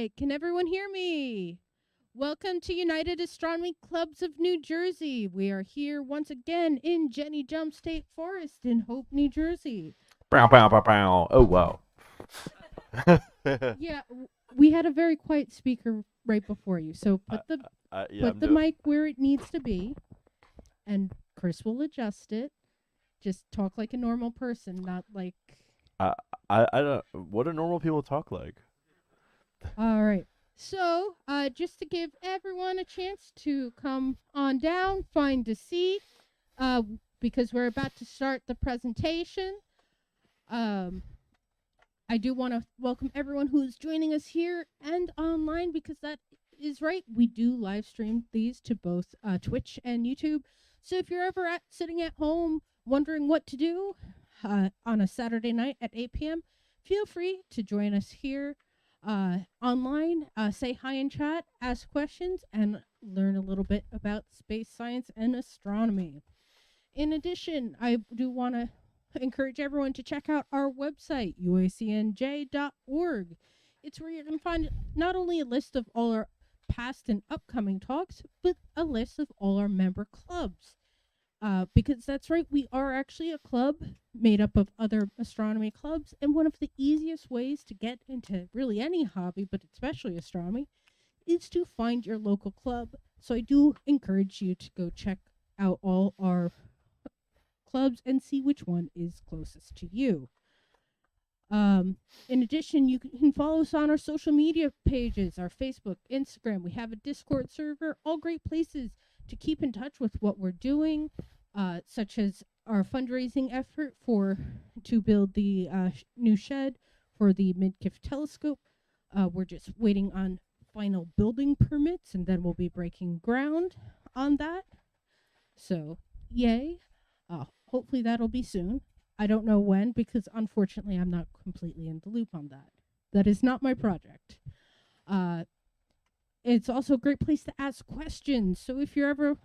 right, can everyone hear me? Welcome to United Astronomy Clubs of New Jersey. We are here once again in Jenny Jump State Forest in Hope, New Jersey. Bow, bow, bow, bow. Oh, wow. Yeah, we had a very quiet speaker right before you, so put the mic where it needs to be, and Chris will adjust it. Just talk like a normal person, not like... I don't. What do normal people talk like? All right. So, just to give everyone a chance to come on down, find a seat, because we're about to start the presentation. I do want to welcome everyone who is joining us here and online, because that is right. We do live stream these to both Twitch and YouTube. So if you're ever sitting at home wondering what to do on a Saturday night at 8 p.m., feel free to join us here online, say hi in chat, ask questions, and learn a little bit about space science and astronomy. In addition, I do want to encourage everyone to check out our website, uacnj.org. It's where you can find not only a list of all our past and upcoming talks, but a list of all our member clubs. Because that's right, we are actually a club made up of other astronomy clubs, and one of the easiest ways to get into really any hobby, but especially astronomy, is to find your local club. So I do encourage you to go check out all our clubs and see which one is closest to you. In addition, you can follow us on our social media pages, our Facebook, Instagram. We have a Discord server, all great places to keep in touch with what we're doing, such as our fundraising effort to build the new shed for the Midkiff telescope. We're just waiting on final building permits, and then we'll be breaking ground on that. So, yay. Hopefully that'll be soon. I don't know when, because unfortunately I'm not completely in the loop on that. That is not my project. It's also a great place to ask questions. So if you're ever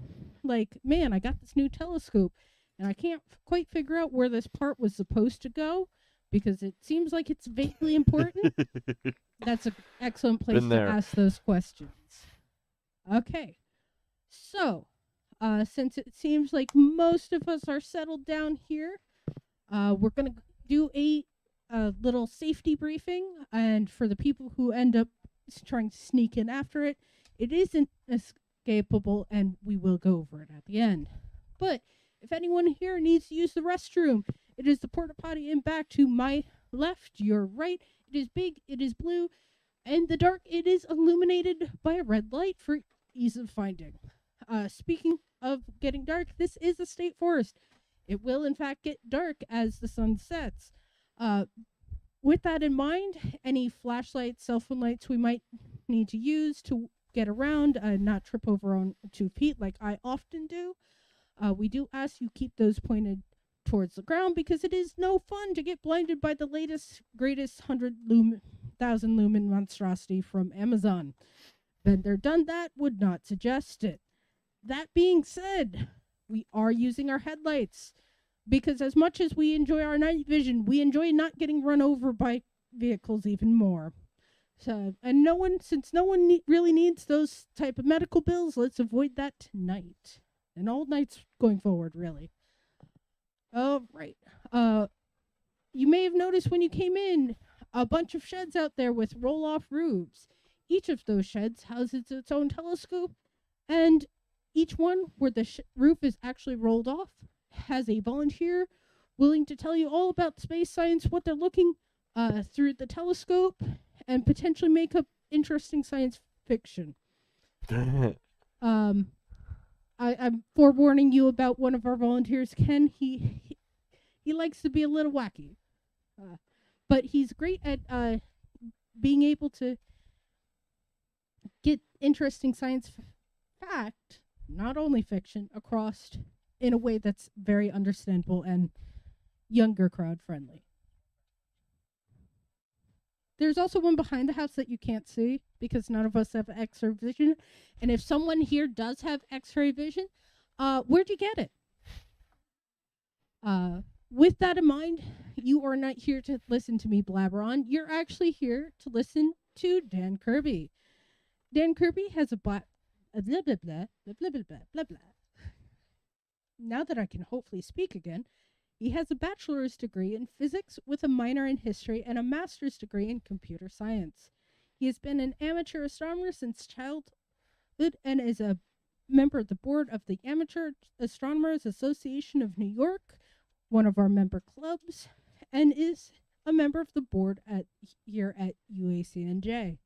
like, man, I got this new telescope and I can't quite figure out where this part was supposed to go because it seems like it's vaguely important, that's an excellent place to ask those questions. Okay. So, since it seems like most of us are settled down here, we're going to do a little safety briefing. And for the people who end up trying to sneak in after it, it isn't escapable, and we will go over it at the end. But if anyone here needs to use the restroom, it is the porta potty in back to my left, your right. It is big, it is blue, and the dark, it is illuminated by a red light for ease of finding. Speaking of getting dark, this is a state forest. It will, in fact, get dark as the sun sets. With that in mind, any flashlights, cell phone lights we might need to use to get around, not trip over on 2 feet like I often do, we do ask you keep those pointed towards the ground, because it is no fun to get blinded by the latest, greatest 100,000 lumen monstrosity from Amazon. Been there, done that, would not suggest it. That being said, we are using our headlights, because as much as we enjoy our night vision, we enjoy not getting run over by vehicles even more. So, and since no one really needs those type of medical bills, let's avoid that tonight. And all nights going forward, really. All right. You may have noticed when you came in, a bunch of sheds out there with roll-off roofs. Each of those sheds houses its own telescope, and each one where the roof is actually rolled off has a volunteer willing to tell you all about space science, what they're looking through the telescope, and potentially make up interesting science fiction. I'm forewarning you about one of our volunteers, Ken. He likes to be a little wacky, but he's great at being able to get interesting science fact, not only fiction, across in a way that's very understandable and younger crowd friendly. There's also one behind the house that you can't see because none of us have X-ray vision. And if someone here does have X-ray vision, where'd you get it? With that in mind, you are not here to listen to me blabber on. You're actually here to listen to Dan Kirby. Dan Kirby has a blah, blah, blah, blah, blah, blah, blah, blah. Now that I can hopefully speak again, he has a bachelor's degree in physics with a minor in history and a master's degree in computer science. He has been an amateur astronomer since childhood and is a member of the board of the Amateur Astronomers Association of New York, one of our member clubs, and is a member of the board here at UACNJ.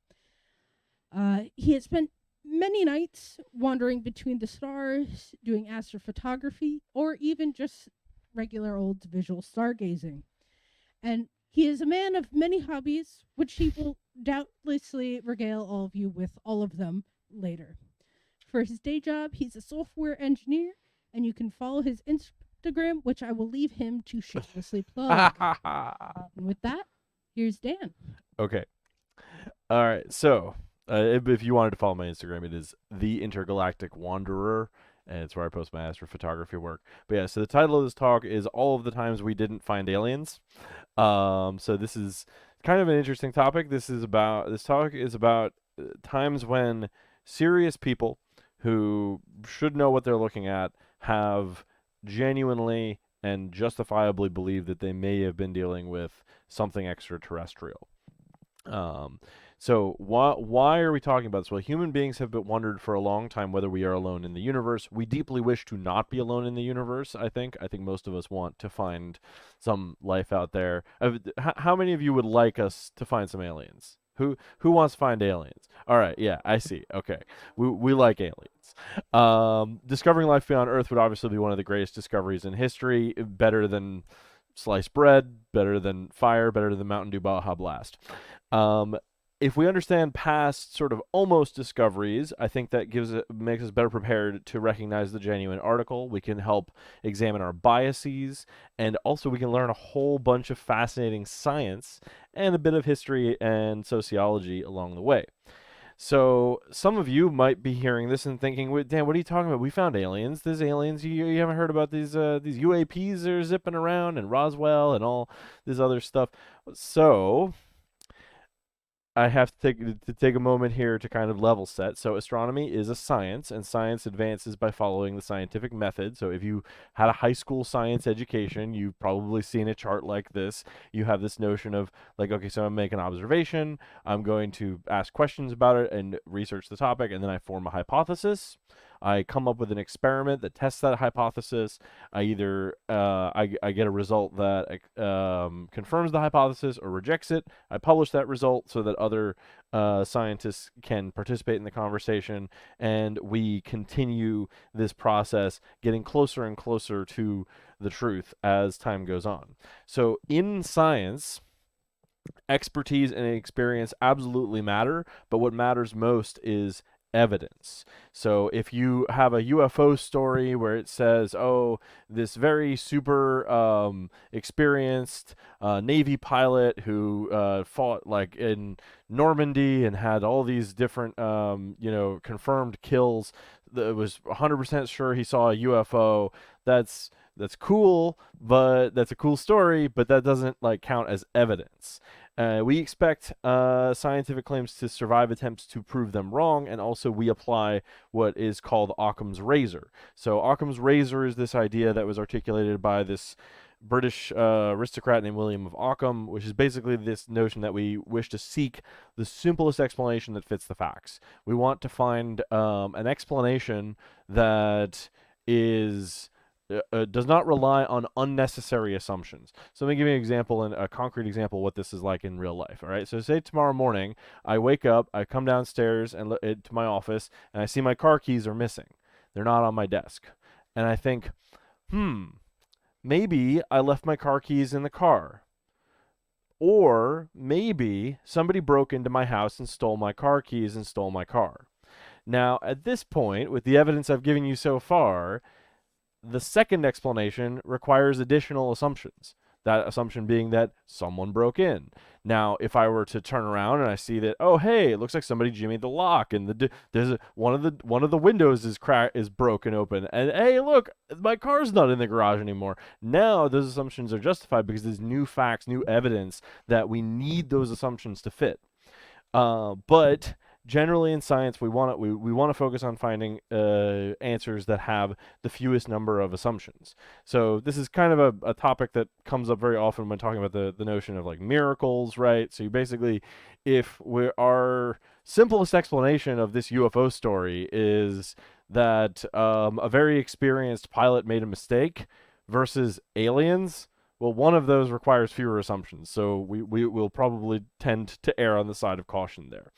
He has spent many nights wandering between the stars, doing astrophotography, or even just regular old visual stargazing. And he is a man of many hobbies, which he will doubtlessly regale all of you with all of them later. For his day job, he's a software engineer, and you can follow his Instagram, which I will leave him to shamelessly plug. And with that, here's Dan. Okay. All right. So, if you wanted to follow my Instagram, it is The Intergalactic Wanderer, and it's where I post my astrophotography work. But yeah, so the title of this talk is All of the Times We Didn't Find Aliens. So this is kind of an interesting topic. This talk is about times when serious people who should know what they're looking at have genuinely and justifiably believed that they may have been dealing with something extraterrestrial. So why are we talking about this? Well, human beings have been wondered for a long time whether we are alone in the universe. We deeply wish to not be alone in the universe, I think. I think most of us want to find some life out there. How many of you would like us to find some aliens? Who wants to find aliens? All right, yeah, I see. Okay, we like aliens. Discovering life beyond Earth would obviously be one of the greatest discoveries in history. Better than sliced bread, better than fire, better than Mountain Dew Baja Blast. If we understand past sort of almost discoveries, I think that makes us better prepared to recognize the genuine article. We can help examine our biases, and also we can learn a whole bunch of fascinating science and a bit of history and sociology along the way. So some of you might be hearing this and thinking, Dan, what are you talking about? We found aliens. There's aliens. You haven't heard about these UAPs that are zipping around and Roswell and all this other stuff. So I have to take a moment here to kind of level set. So astronomy is a science, and science advances by following the scientific method. So if you had a high school science education, you've probably seen a chart like this. You have this notion of like, okay, so I'm making an observation. I'm going to ask questions about it and research the topic, and then I form a hypothesis. I come up with an experiment that tests that hypothesis. I either I get a result that confirms the hypothesis or rejects it. I publish that result so that other scientists can participate in the conversation, and we continue this process, getting closer and closer to the truth as time goes on. So in science, expertise and experience absolutely matter, but what matters most is evidence. So if you have a UFO story where it says, oh, this very super experienced Navy pilot who fought like in Normandy and had all these different confirmed kills, that was 100% sure he saw a UFO, that's cool, but that's a cool story, but that doesn't like count as evidence. We expect scientific claims to survive attempts to prove them wrong, and also we apply what is called Occam's razor. So Occam's razor is this idea that was articulated by this British aristocrat named William of Ockham, which is basically this notion that we wish to seek the simplest explanation that fits the facts. We want to find an explanation that is does not rely on unnecessary assumptions. So let me give you an example, and a concrete example of what this is like in real life. All right. So say tomorrow morning, I wake up, I come downstairs and to my office, and I see my car keys are missing. They're not on my desk, and I think, maybe I left my car keys in the car, or maybe somebody broke into my house and stole my car keys and stole my car. Now, at this point, with the evidence I've given you so far, the second explanation requires additional assumptions. That assumption being that someone broke in. Now, if I were to turn around and I see that, oh hey, it looks like somebody jimmied the lock, and one of the windows is broken open, and hey, look, my car's not in the garage anymore. Now those assumptions are justified because there's new facts, new evidence that we need those assumptions to fit. But generally in science, we want to focus on finding answers that have the fewest number of assumptions. So this is kind of a topic that comes up very often when talking about the notion of like miracles, right? So you basically, if our simplest explanation of this UFO story is that a very experienced pilot made a mistake versus aliens, well, one of those requires fewer assumptions, so we will probably tend to err on the side of caution there.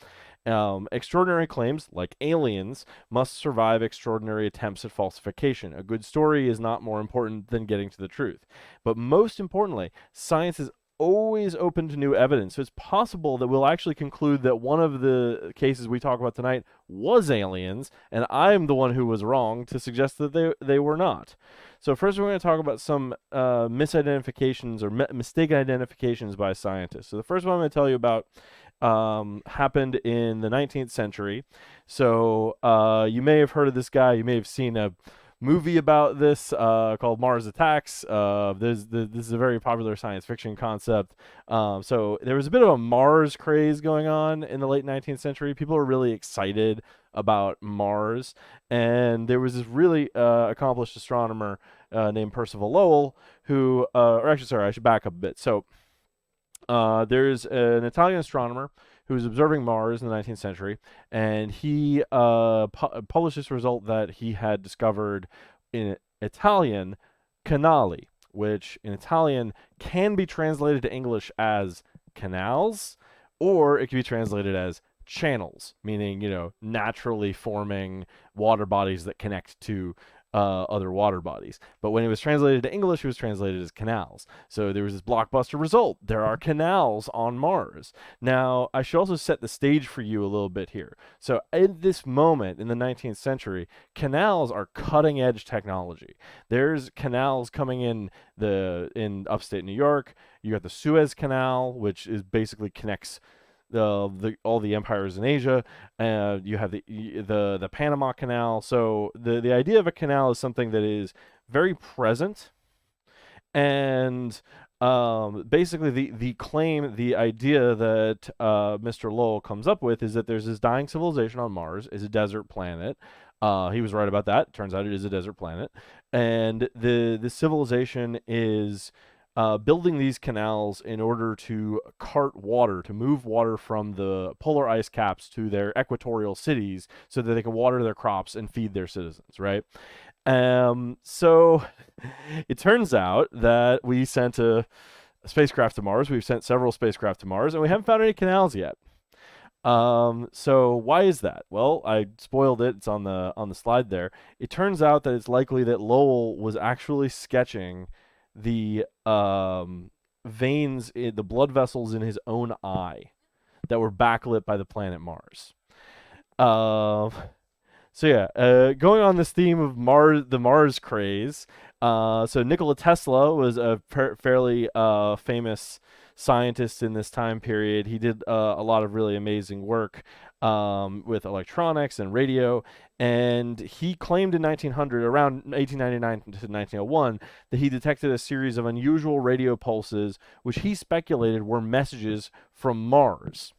Extraordinary claims, like aliens, must survive extraordinary attempts at falsification. A good story is not more important than getting to the truth. But most importantly, science is always open to new evidence. So it's possible that we'll actually conclude that one of the cases we talk about tonight was aliens, and I'm the one who was wrong to suggest that they were not. So first we're going to talk about some misidentifications or mistaken identifications by scientists. So the first one I'm going to tell you about happened in the 19th century. So you may have heard of this guy. You may have seen a movie about this called Mars Attacks. This is a very popular science fiction concept. So there was a bit of a Mars craze going on in the late 19th century. People were really excited about Mars, and there was this really accomplished astronomer named Percival Lowell who, or actually, sorry, I should back up a bit. So there's an Italian astronomer who was observing Mars in the 19th century, and he published this result that he had discovered in Italian canali, which in Italian can be translated to English as canals, or it can be translated as channels, meaning, naturally forming water bodies that connect to other water bodies. But when it was translated to English, it was translated as canals. So there was this blockbuster result. There are canals on Mars. Now, I should also set the stage for you a little bit here. So at this moment in the 19th century, canals are cutting edge technology. There's canals coming in upstate New York. You got the Suez Canal, which is basically connects all the empires in Asia. You have the Panama Canal. So the idea of a canal is something that is very present, and basically the idea that Mr. Lowell comes up with is that there's this dying civilization on Mars. Is a desert planet. He was right about that. Turns out it is a desert planet, and the civilization is building these canals in order to move water from the polar ice caps to their equatorial cities so that they can water their crops and feed their citizens, right? So it turns out that we sent a spacecraft to Mars. We've sent several spacecraft to Mars, and we haven't found any canals yet. So why is that? Well, I spoiled it. It's on the slide there. It turns out that it's likely that Lowell was actually sketching the veins, the blood vessels in his own eye that were backlit by the planet Mars. So yeah, going on this theme of the Mars craze. So Nikola Tesla was a fairly famous scientist in this time period. He did a lot of really amazing work with electronics and radio, and he claimed in 1900, around 1899 to 1901, that he detected a series of unusual radio pulses, which he speculated were messages from Mars.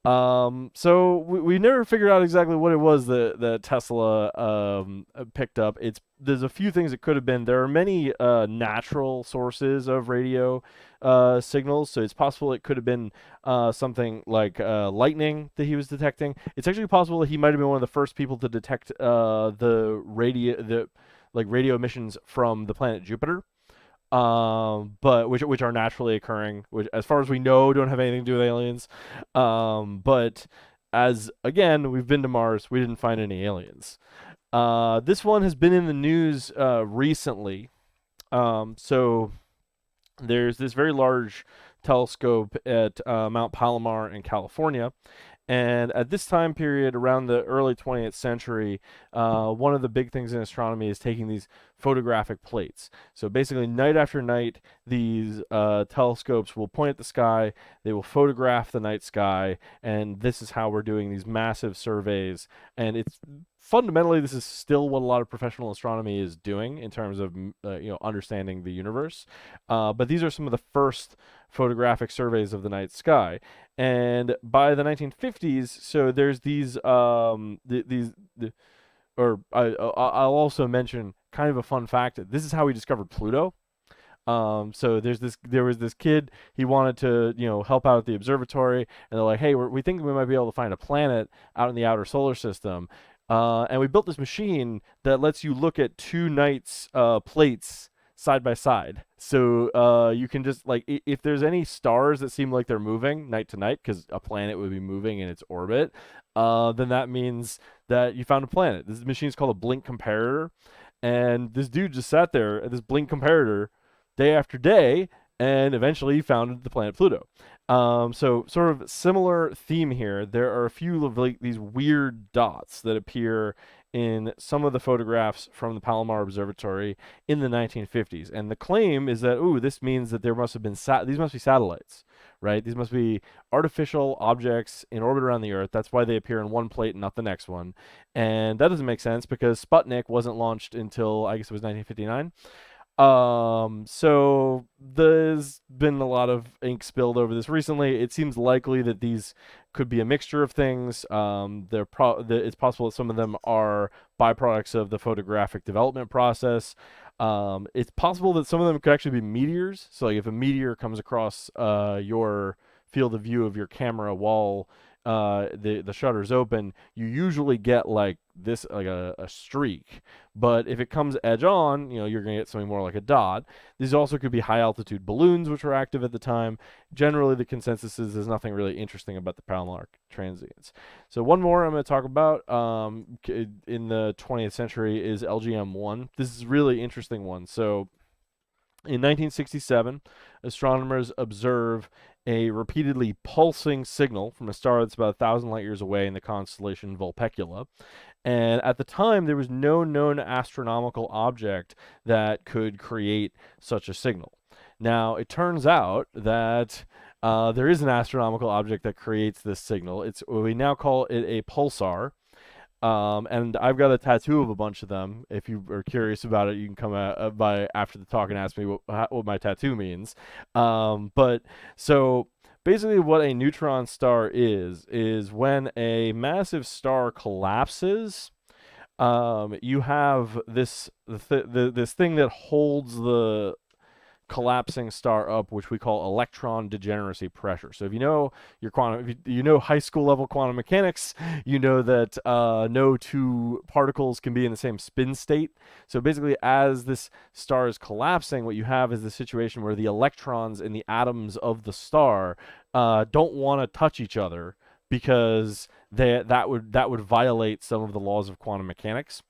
So we never figured out exactly what it was that Tesla picked up. There's a few things it could have been. There are many natural sources of radio signals, so it's possible it could have been something like lightning that he was detecting. It's actually possible that he might have been one of the first people to detect radio emissions from the planet Jupiter. But which are naturally occurring, which, as far as we know, don't have anything to do with aliens. But as again, we've been to Mars, we didn't find any aliens. This one has been in the news recently. So there's this very large telescope at Mount Palomar in California. And at this time period, around the early 20th century, one of the big things in astronomy is taking these photographic plates. So basically, night after night, these telescopes will point at the sky, they will photograph the night sky, and this is how we're doing these massive surveys. And it's fundamentally, this is still what a lot of professional astronomy is doing in terms of understanding the universe. But these are some of the first photographic surveys of the night sky. And by the 1950s, so there's these or I'll also mention kind of a fun fact. This is how we discovered Pluto. So there was this kid, he wanted to, help out at the observatory, and they're like, hey, we think we might be able to find a planet out in the outer solar system. And we built this machine that lets you look at two nights plates side by side. So you can just, like, if there's any stars that seem like they're moving night to night, because a planet would be moving in its orbit, then that means that you found a planet. This machine is called a blink comparator. And this dude just sat there at this blink comparator day after day, and eventually founded the planet Pluto. So sort of similar theme here. There are a few of like these weird dots that appear in some of the photographs from the Palomar Observatory in the 1950s, and the claim is that this means that there must have been these must be satellites, right? These must be artificial objects in orbit around the Earth. That's why they appear in one plate and not the next one, and that doesn't make sense because Sputnik wasn't launched until, I guess it was 1959. So there's been a lot of ink spilled over this recently. It seems likely that these could be a mixture of things. It's possible that some of them are byproducts of the photographic development process. It's possible that some of them could actually be meteors. So like if a meteor comes across your field of view of your camera while the shutter's open, you usually get like this, like a streak. But if it comes edge on, you're gonna get something more like a dot. These also could be high altitude balloons, which were active at the time. Generally, the consensus is there's nothing really interesting about the Palomar transients. So one more I'm going to talk about in the 20th century is LGM-1. This is a really interesting one. So in 1967, astronomers observe a repeatedly pulsing signal from a star that's about 1,000 light years away in the constellation Vulpecula. And at the time, there was no known astronomical object that could create such a signal. Now, it turns out that there is an astronomical object that creates this signal. We now call it a pulsar. And I've got a tattoo of a bunch of them. If you are curious about it, you can come by after the talk and ask me what my tattoo means. But so basically what a neutron star is when a massive star collapses, you have this thing that holds the collapsing star up, which we call electron degeneracy pressure. So if you know your if you know high school level quantum mechanics, you know that no two particles can be in the same spin state. So basically, as this star is collapsing, what you have is the situation where the electrons in the atoms of the star don't want to touch each other because that would violate some of the laws of quantum mechanics.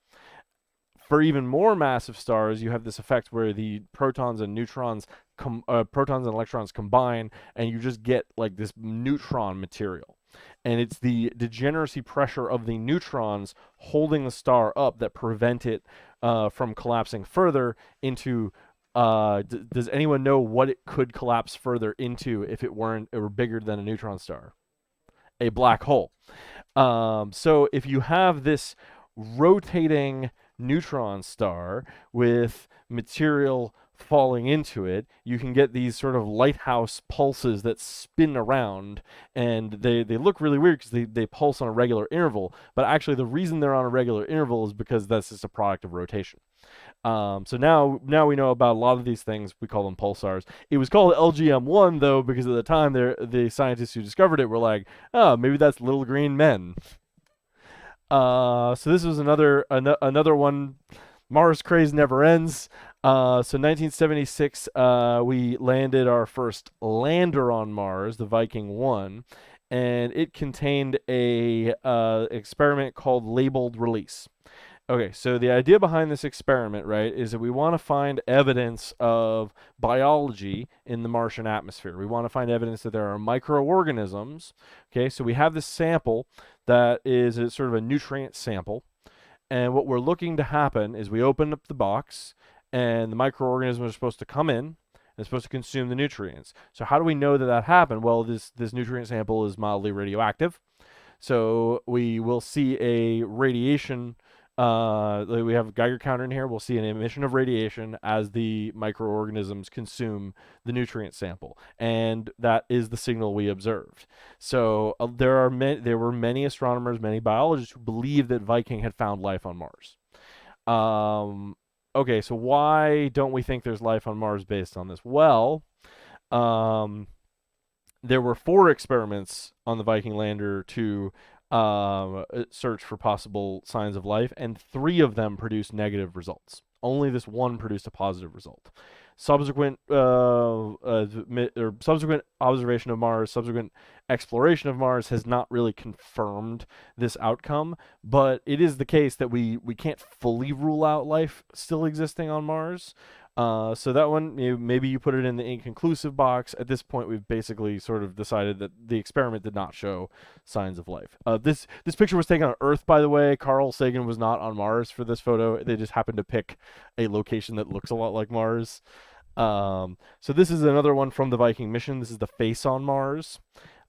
For even more massive stars, you have this effect where the protons and neutrons, protons and electrons combine, and you just get like this neutron material. And it's the degeneracy pressure of the neutrons holding the star up that prevent it from collapsing further into. Does anyone know what it could collapse further into if it were bigger than a neutron star? A black hole. So if you have this rotating neutron star with material falling into it, you can get these sort of lighthouse pulses that spin around, and they look really weird because they pulse on a regular interval, but actually the reason they're on a regular interval is because that's just a product of rotation. So now we know about a lot of these things. We call them pulsars. It was called LGM-1 though because at the time the scientists who discovered it were like, oh, maybe that's little green men. So this was another one. Mars craze never ends. So 1976, we landed our first lander on Mars, the Viking 1, and it contained a experiment called labeled release. Okay, so the idea behind this experiment, right, is that we want to find evidence of biology in the Martian atmosphere. We want to find evidence that there are microorganisms. Okay, so we have this sample that is sort of a nutrient sample. And what we're looking to happen is we open up the box, and the microorganisms are supposed to come in, and they're supposed to consume the nutrients. So how do we know that happened? Well, this nutrient sample is mildly radioactive. So we will see a radiation. We have a Geiger counter in here. We'll see an emission of radiation as the microorganisms consume the nutrient sample, and that is the signal we observed. So there were many astronomers, many biologists who believed that Viking had found life on Mars. Okay, so why don't we think there's life on Mars based on this? Well, there were 4 experiments on the Viking lander to search for possible signs of life, and 3 of them produced negative results. Only this one produced a positive result. Subsequent subsequent observation of Mars, subsequent exploration of Mars has not really confirmed this outcome, but it is the case that we can't fully rule out life still existing on Mars. So that one, maybe you put it in the inconclusive box. At this point, we've basically sort of decided that the experiment did not show signs of life. This picture was taken on Earth, by the way. Carl Sagan was not on Mars for this photo. They just happened to pick a location that looks a lot like Mars. So this is another one from the Viking mission. This is the face on Mars.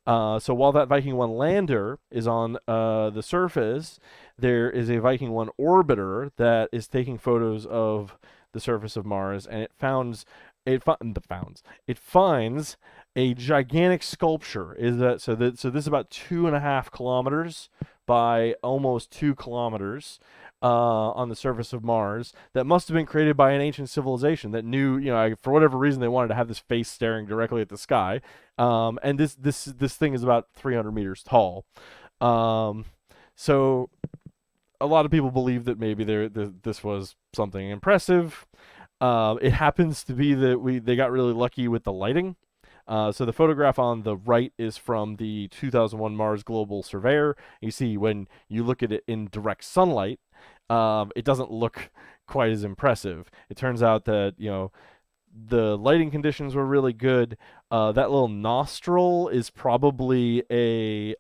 So while that Viking 1 lander is on the surface, there is a Viking 1 orbiter that is taking photos of the surface of Mars, and it finds a gigantic sculpture. So this is about 2.5 kilometers by almost 2 kilometers on the surface of Mars that must have been created by an ancient civilization that knew, for whatever reason, they wanted to have this face staring directly at the sky. And this thing is about 300 meters tall. So a lot of people believe that maybe this was something impressive. It happens to be that they got really lucky with the lighting. So the photograph on the right is from the 2001 Mars Global Surveyor. You see when you look at it in direct sunlight, it doesn't look quite as impressive. It turns out that, the lighting conditions were really good. That little nostril is probably a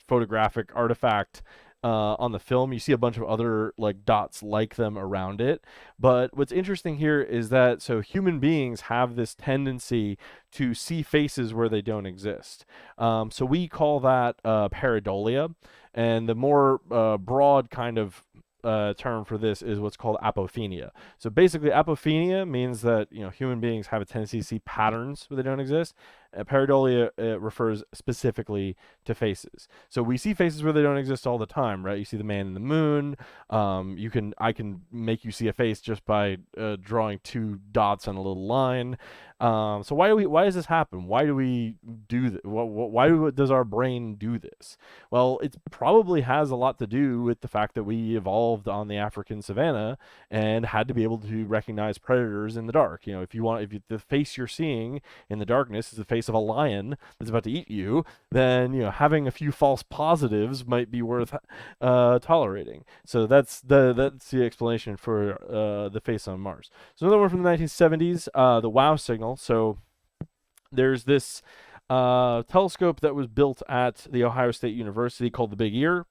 photographic artifact on the film. You see a bunch of other dots like them around it. But what's interesting here is that human beings have this tendency to see faces where they don't exist. So we call that pareidolia, and the more broad kind of term for this is what's called apophenia. So basically, apophenia means that human beings have a tendency to see patterns where they don't exist. Pareidolia refers specifically to faces. So we see faces where they don't exist all the time, right? You see the man in the moon. I can make you see a face just by drawing 2 dots on a little line. So why does this happen? Why do we do this? Why does our brain do this? Well, it probably has a lot to do with the fact that we evolved on the African savanna and had to be able to recognize predators in the dark. If the face you're seeing in the darkness is the face of a lion that's about to eat you, then having a few false positives might be worth tolerating. So that's the explanation for the face on Mars. So another one from the 1970s, the WOW signal. So there's this telescope that was built at the Ohio State University called the Big Ear,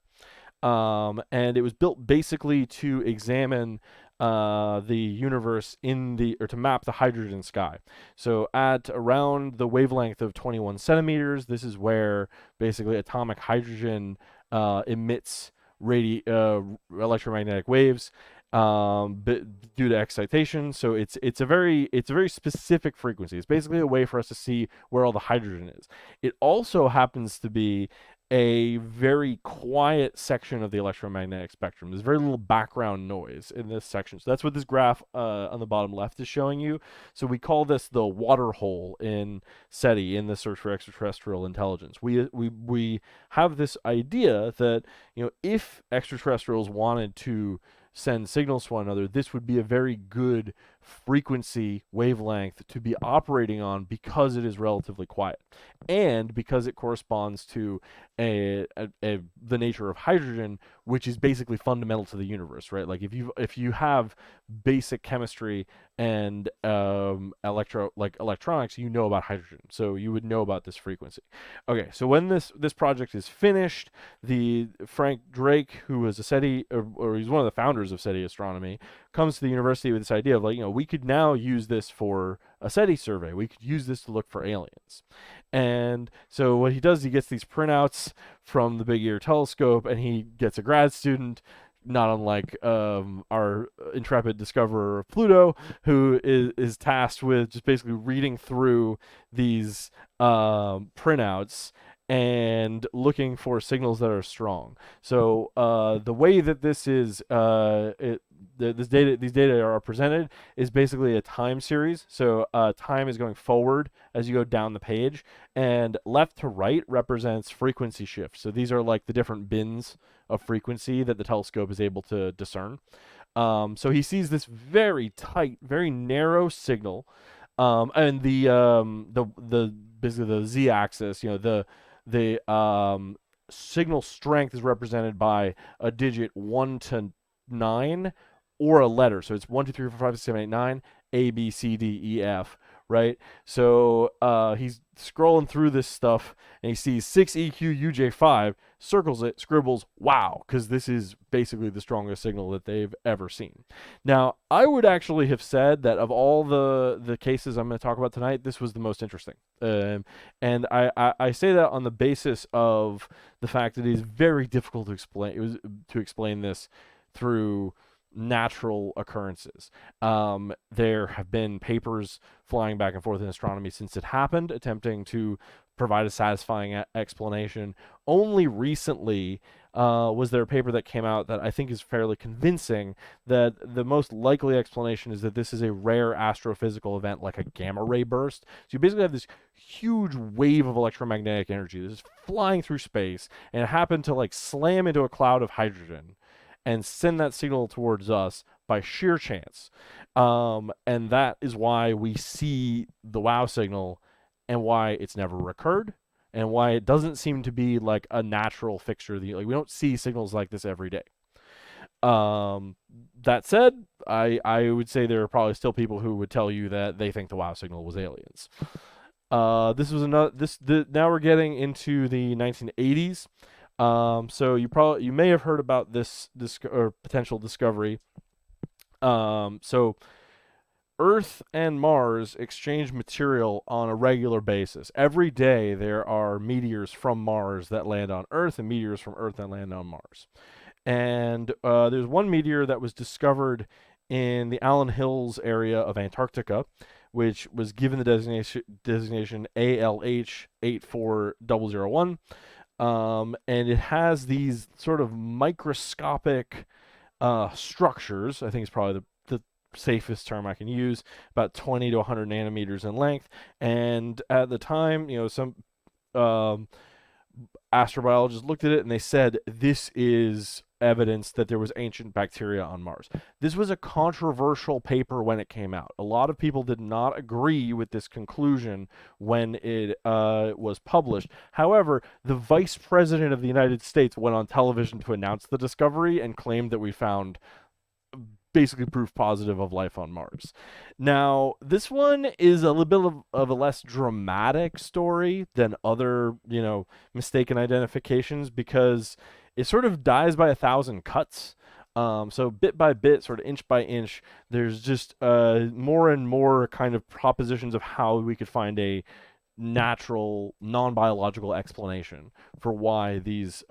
and it was built basically to examine the universe to map the hydrogen sky. So at around the wavelength of 21 centimeters, this is where basically atomic hydrogen emits electromagnetic waves due to excitation. So it's a very specific frequency. It's basically a way for us to see where all the hydrogen is. It also happens to be a very quiet section of the electromagnetic spectrum. There's very little background noise in this section. So that's what this graph on the bottom left is showing you. So we call this the water hole in SETI, in the search for extraterrestrial intelligence. We have this idea that if extraterrestrials wanted to send signals to one another, this would be a very good frequency wavelength to be operating on because it is relatively quiet and because it corresponds to the nature of hydrogen, which is basically fundamental to the universe, right? Like if you have basic chemistry and electronics, you know about hydrogen, so you would know about this frequency. Okay, so when this project is finished, the Frank Drake, who was a SETI, or he's one of the founders of SETI astronomy, comes to the university with this idea of we could now use this for a SETI survey. We could use this to look for aliens. And so what he does, he gets these printouts from the Big Ear telescope, and he gets a grad student, not unlike our intrepid discoverer of Pluto, who is tasked with just basically reading through these printouts and looking for signals that are strong. So the way that this is these data are presented is basically a time series. So time is going forward as you go down the page, and left to right represents frequency shifts. So these are like the different bins of frequency that the telescope is able to discern. So he sees this very tight, very narrow signal, and the basically the z-axis, the signal strength is represented by a digit 1 to 9 or a letter. So it's 1, 2, 3, 4, 5, 6, 7, 8, 9, A, B, C, D, E, F, right? So he's scrolling through this stuff, and he sees 6EQ-UJ5, circles it, scribbles, wow, because this is basically the strongest signal that they've ever seen. Now, I would actually have said that of all the cases I'm going to talk about tonight, this was the most interesting. And I say that on the basis of the fact that it is very difficult to explain this through natural occurrences. There have been papers flying back and forth in astronomy since it happened, attempting to provide a satisfying explanation. Only recently was there a paper that came out that I think is fairly convincing that the most likely explanation is that this is a rare astrophysical event like a gamma ray burst. So you basically have this huge wave of electromagnetic energy that is flying through space, and it happened to like slam into a cloud of hydrogen and send that signal towards us by sheer chance. And that is why we see the wow signal, and why it's never recurred, and why it doesn't seem to be like a natural fixture. Like, we don't see signals like this every day. That said, I would say there are probably still people who would tell you that they think the wow signal was aliens. This was now we're getting into the 1980s. So you may have heard about this or potential discovery. So Earth and Mars exchange material on a regular basis. Every day there are meteors from Mars that land on Earth, and meteors from Earth that land on Mars. And there's one meteor that was discovered in the Allen Hills area of Antarctica, which was given the designation ALH 84001. And it has these sort of microscopic structures. I think it's probably the safest term I can use, about 20 to 100 nanometers in length. And at the time, some astrobiologists looked at it and they said, this is evidence that there was ancient bacteria on Mars. This was a controversial paper when it came out. A lot of people did not agree with this conclusion when it was published. However, the Vice President of the United States went on television to announce the discovery and claimed that we found basically proof positive of life on Mars. Now, this one is a little bit of a less dramatic story than other, mistaken identifications, because it sort of dies by 1,000 cuts. So bit by bit, sort of inch by inch, there's just more and more kind of propositions of how we could find a natural, non-biological explanation for why these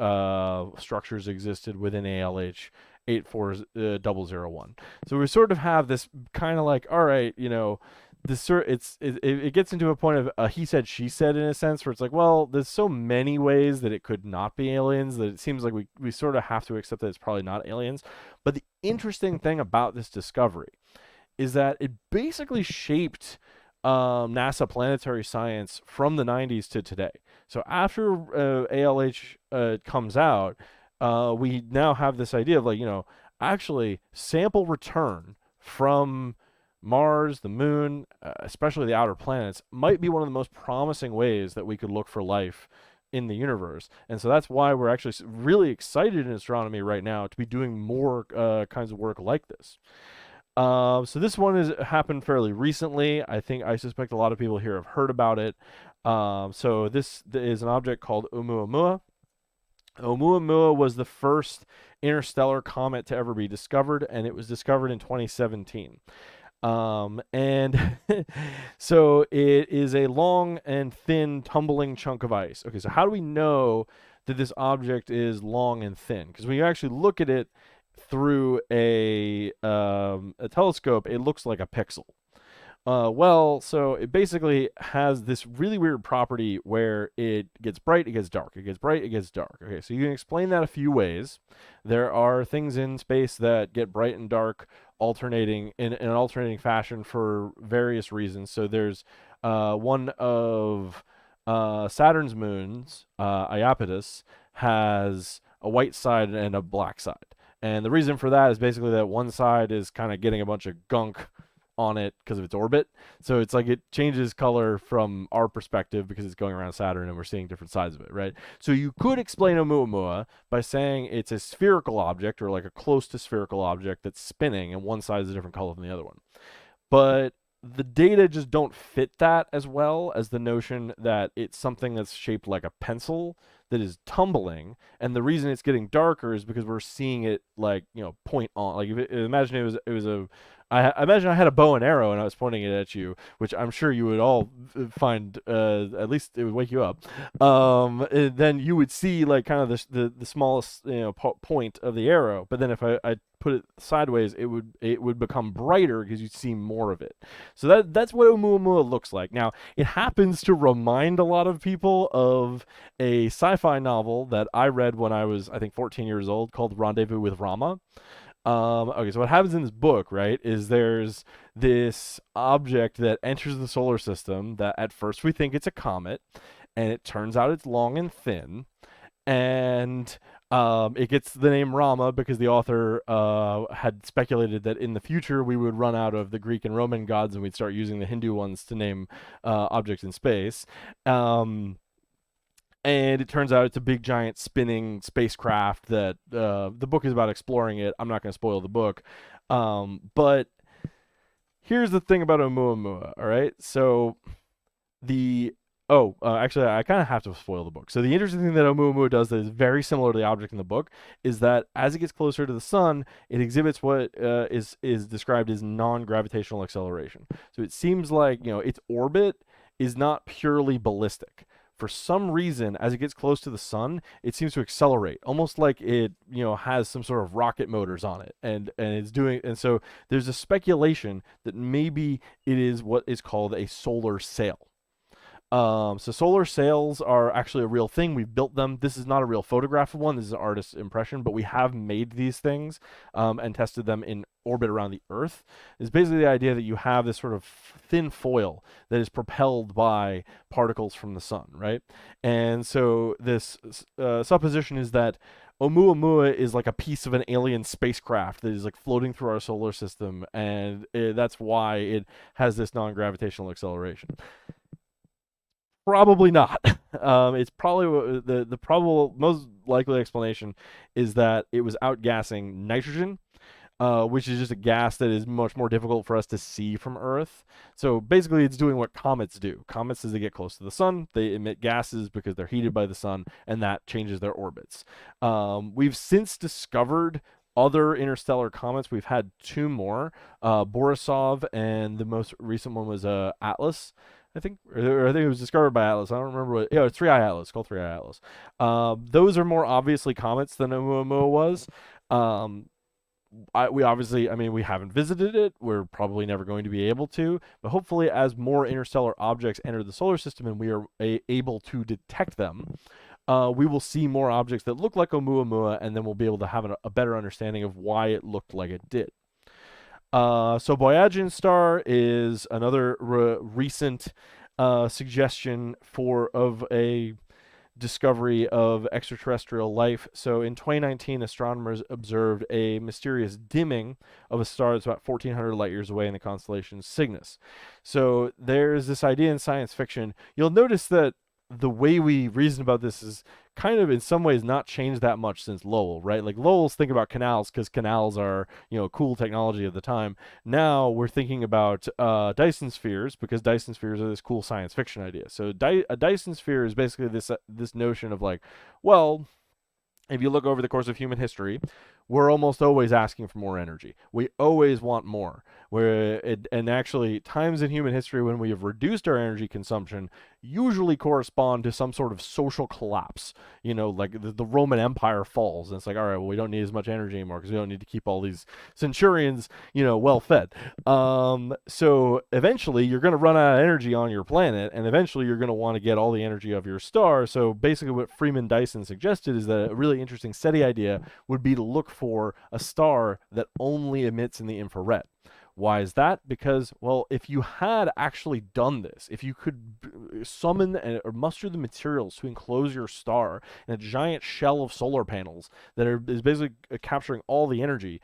structures existed within ALH 84001. So we sort of have this kind of like, all right, it gets into a point of a he said she said, in a sense, where it's like, well, there's so many ways that it could not be aliens that it seems like we sort of have to accept that it's probably not aliens. But the interesting thing about this discovery is that it basically shaped NASA planetary science from the 90s to today. So after ALH comes out, we now have this idea of like, actually sample return from Mars, the moon, especially the outer planets, might be one of the most promising ways that we could look for life in the universe. And so that's why we're actually really excited in astronomy right now to be doing more kinds of work like this. So this one has happened fairly recently. I suspect a lot of people here have heard about it. So this is an object called Oumuamua. Oumuamua was the first interstellar comet to ever be discovered, and it was discovered in 2017. And so it is a long and thin tumbling chunk of ice. Okay, so how do we know that this object is long and thin? Because when you actually look at it through a telescope, it looks like a pixel. Well, so it basically has this really weird property where it gets bright, it gets dark, it gets bright, it gets dark. Okay, so you can explain that a few ways. There are things in space that get bright and dark alternating in an alternating fashion for various reasons. So there's one of Saturn's moons, Iapetus, has a white side and a black side. And the reason for that is basically that one side is kind of getting a bunch of gunk on it because of its orbit. So it's like it changes color from our perspective because it's going around Saturn and we're seeing different sides of it, right? So you could explain Oumuamua by saying it's a spherical object or like a close to spherical object that's spinning and one side is a different color than the other one. But the data just don't fit that as well as the notion that it's something that's shaped like a pencil that is tumbling, and the reason it's getting darker is because we're seeing it like point on. Like imagine it was a I imagine I had a bow and arrow and I was pointing it at you, which I'm sure you would all find at least it would wake you up. Then you would see like kind of the smallest point of the arrow, but then if I put it sideways, it would become brighter because you'd see more of it. So that's what Oumuamua looks like. Now it happens to remind a lot of people of a sci-fi novel that I read when I was I think 14 years old called Rendezvous with Rama. Okay, so what happens in this book, right, is there's this object that enters the solar system that at first we think it's a comet, and it turns out it's long and thin, and it gets the name Rama because the author had speculated that in the future we would run out of the Greek and Roman gods and we'd start using the Hindu ones to name objects in space. And it turns out it's a big giant spinning spacecraft that the book is about exploring it. I'm not going to spoil the book. But here's the thing about Oumuamua, all right? So actually, I kind of have to spoil the book. So the interesting thing that Oumuamua does that is very similar to the object in the book is that as it gets closer to the sun, it exhibits what is described as non-gravitational acceleration. So it seems like its orbit is not purely ballistic. For some reason, as it gets close to the sun, it seems to accelerate, almost like it, has some sort of rocket motors on it, and it's doing. And so there's a speculation that maybe it is what is called a solar sail. So solar sails are actually a real thing. We've built them. This is not a real photograph of one. This is an artist's impression, but we have made these things and tested them in orbit around the Earth. It's basically the idea that you have this sort of thin foil that is propelled by particles from the sun, right? And so this supposition is that Oumuamua is like a piece of an alien spacecraft that is like floating through our solar system, and that's why it has this non-gravitational acceleration. Probably not. It's probably the probable most likely explanation is that it was outgassing nitrogen, which is just a gas that is much more difficult for us to see from Earth. So basically, it's doing what comets do. Comets, as they get close to the sun, they emit gases because they're heated by the sun, and that changes their orbits. We've since discovered other interstellar comets. We've had two more, Borisov, and the most recent one was Atlas. I think it was discovered by Atlas. I don't remember what. Yeah, it's 3i Atlas. It's called 3i Atlas. Those are more obviously comets than Oumuamua was. We haven't visited it. We're probably never going to be able to. But hopefully, as more interstellar objects enter the solar system and we are able to detect them, we will see more objects that look like Oumuamua, and then we'll be able to have a better understanding of why it looked like it did. So Boyajin star is another recent suggestion of a discovery of extraterrestrial life. So in 2019, astronomers observed a mysterious dimming of a star that's about 1,400 light years away in the constellation Cygnus. So there's this idea in science fiction. You'll notice that the way we reason about this is kind of in some ways not changed that much since Lowell, right? Like Lowell's thinking about canals because canals are, cool technology of the time. Now we're thinking about Dyson spheres because Dyson spheres are this cool science fiction idea. So a Dyson sphere is basically this notion of like, well, if you look over the course of human history, we're almost always asking for more energy. We always want more. And actually, times in human history when we have reduced our energy consumption usually correspond to some sort of social collapse. Like the Roman Empire falls, and it's like, all right, well, we don't need as much energy anymore because we don't need to keep all these centurions, well fed. So eventually, you're going to run out of energy on your planet, and eventually, you're going to want to get all the energy of your star. So basically, what Freeman Dyson suggested is that a really interesting SETI idea would be to look for a star that only emits in the infrared. Why is that? Because, well, if you had actually done this, if you could summon or muster the materials to enclose your star in a giant shell of solar panels that is basically capturing all the energy,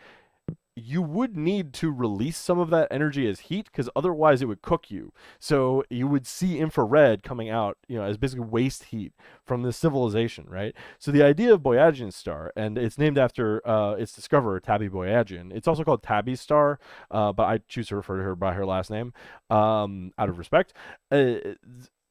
you would need to release some of that energy as heat, because otherwise it would cook you. So you would see infrared coming out, as basically waste heat from this civilization, right? So the idea of Boyagin's star, and it's named after its discoverer, Tabby Boyagin. It's also called Tabby's star, but I choose to refer to her by her last name, out of respect.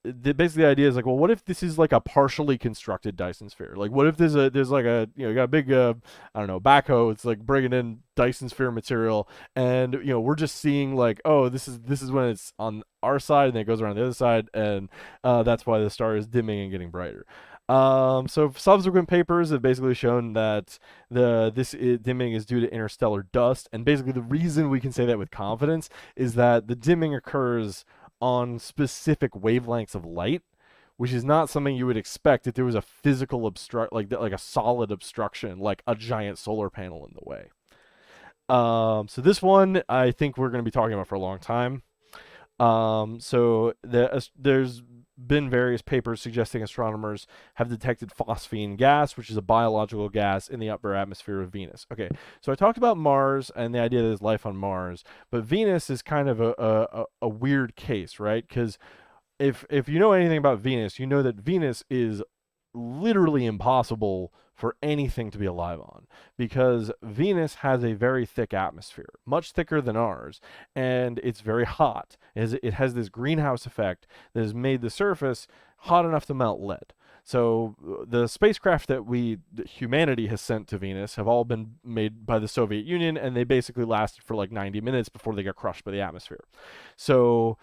Basically the idea is like, well, what if this is like a partially constructed Dyson sphere? Like, what if there's like a, you got a big I don't know, backhoe, it's like bringing in Dyson sphere material, and we're just seeing like, oh, this is when it's on our side, and then it goes around the other side, and that's why the star is dimming and getting brighter. So subsequent papers have basically shown that this dimming is due to interstellar dust, and basically the reason we can say that with confidence is that the dimming occurs on specific wavelengths of light, which is not something you would expect if there was a physical like a solid obstruction, like a giant solar panel in the way. So this one I think we're going to be talking about for a long time. So there's been various papers suggesting astronomers have detected phosphine gas, which is a biological gas in the upper atmosphere of Venus. Okay, so I talked about Mars and the idea that there's life on Mars, but Venus is kind of a weird case, right? Because if you know anything about Venus, you know that Venus is literally impossible for anything to be alive on, because Venus has a very thick atmosphere, much thicker than ours, and it's very hot. It has this greenhouse effect that has made the surface hot enough to melt lead. So the spacecraft that humanity has sent to Venus have all been made by the Soviet Union, and they basically lasted for like 90 minutes before they got crushed by the atmosphere. So